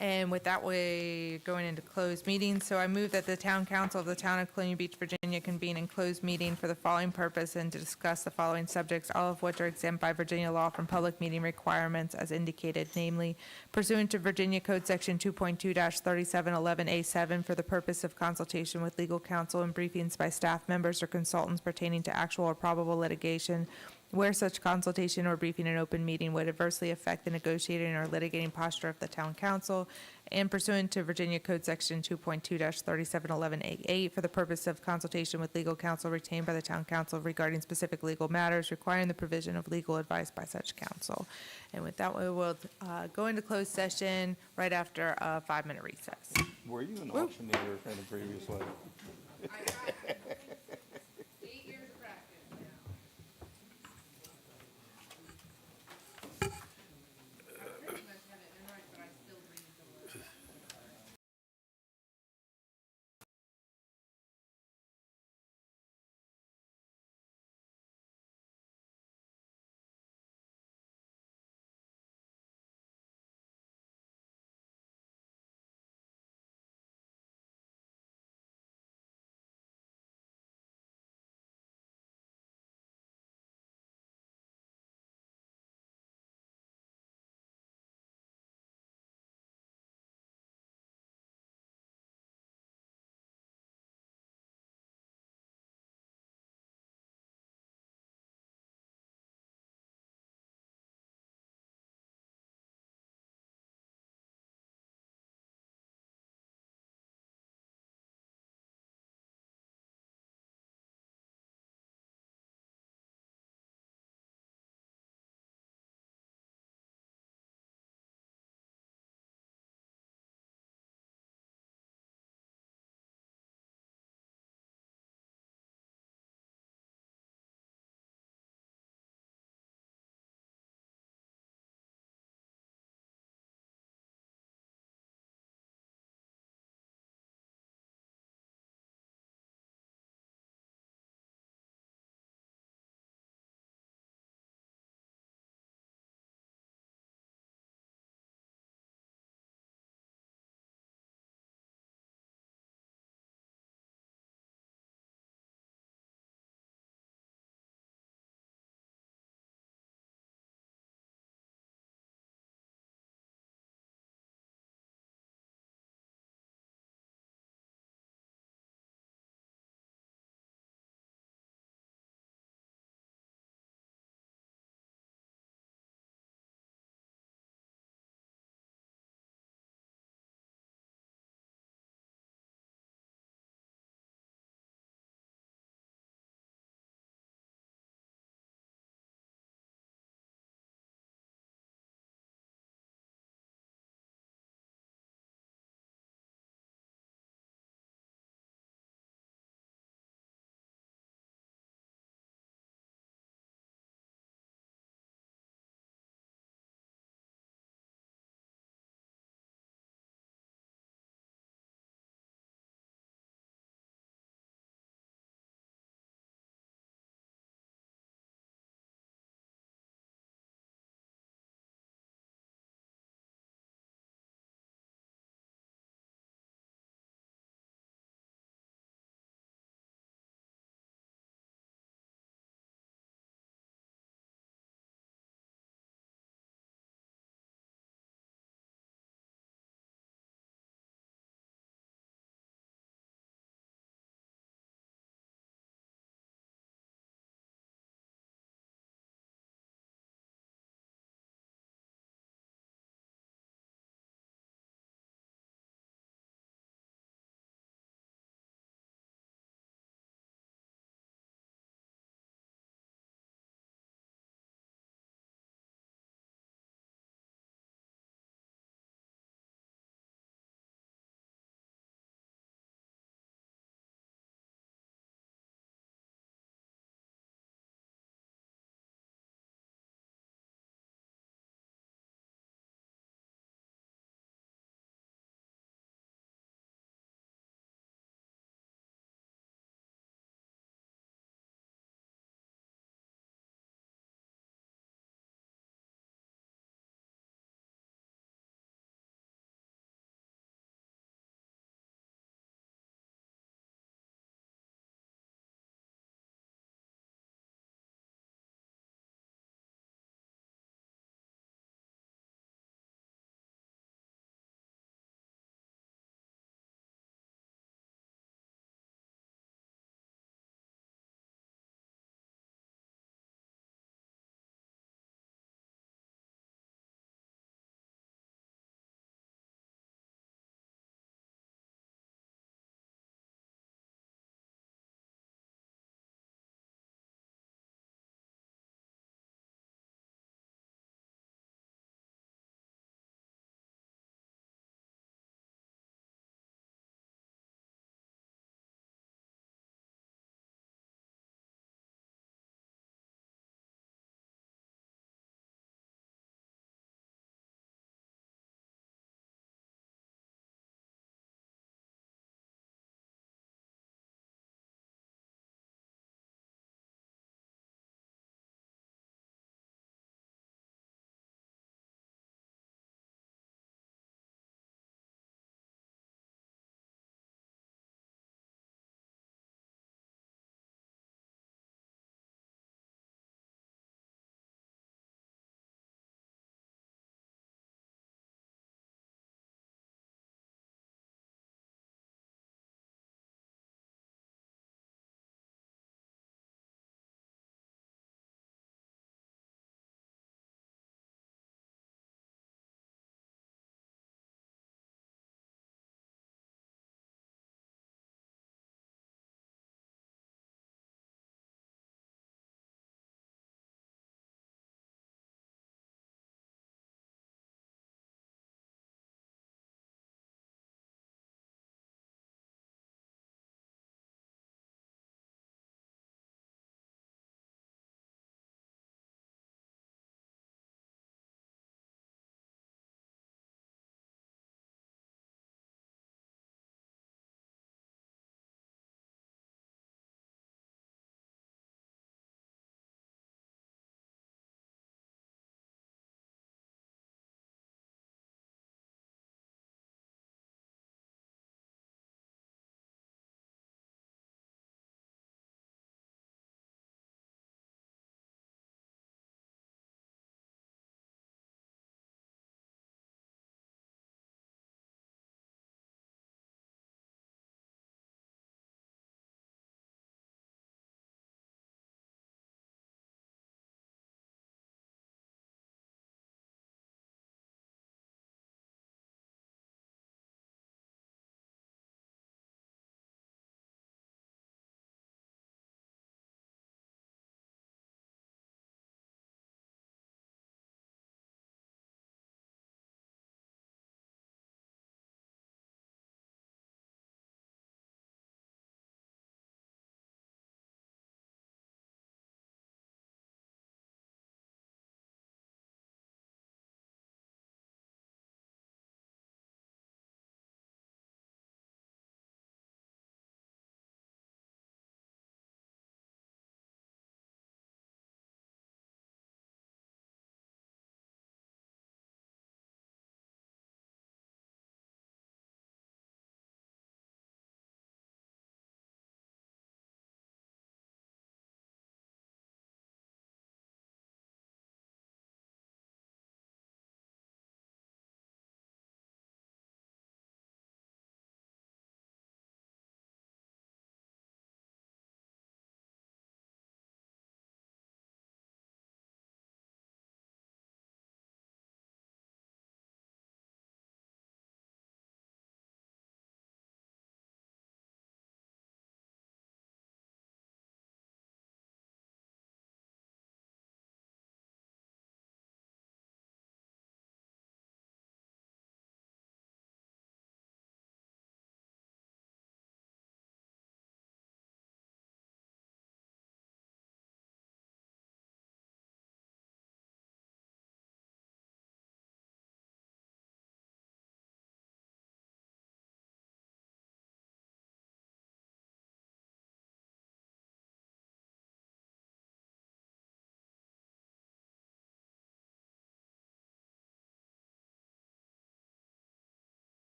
And with that, we're going into closed meeting. So I move that the Town Council of the Town of Colonial Beach, Virginia convene in closed meeting for the following purpose and to discuss the following subjects, all of which are exempt by Virginia law from public meeting requirements as indicated, namely pursuant to Virginia Code Section 2.2-3711A7 for the purpose of consultation with legal counsel and briefings by staff members or consultants pertaining to actual or probable litigation, where such consultation or briefing in open meeting would adversely affect the negotiating or litigating posture of the town council, and pursuant to Virginia Code Section 2.2-3711A8 for the purpose of consultation with legal counsel retained by the town council regarding specific legal matters requiring the provision of legal advice by such counsel. And with that, we will go into closed session right after a 5-minute recess. Were you an auctioneer in a previous life?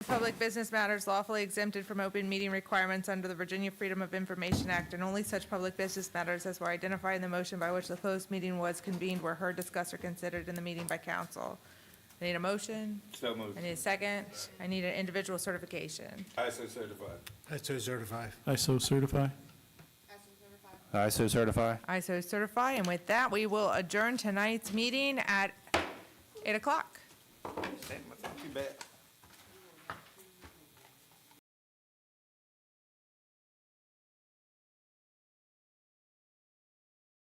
public business matters lawfully exempted from open meeting requirements under the Virginia Freedom of Information Act, and only such public business matters as were identified in the motion by which the closed meeting was convened were heard, discussed, or considered in the meeting by council. I need a motion. So moved. I need a second. I need an individual certification. I so certified. I so certify. I so certify. I so certify. I so certify, and with that, we will adjourn tonight's meeting at 8 o'clock. Not too bad.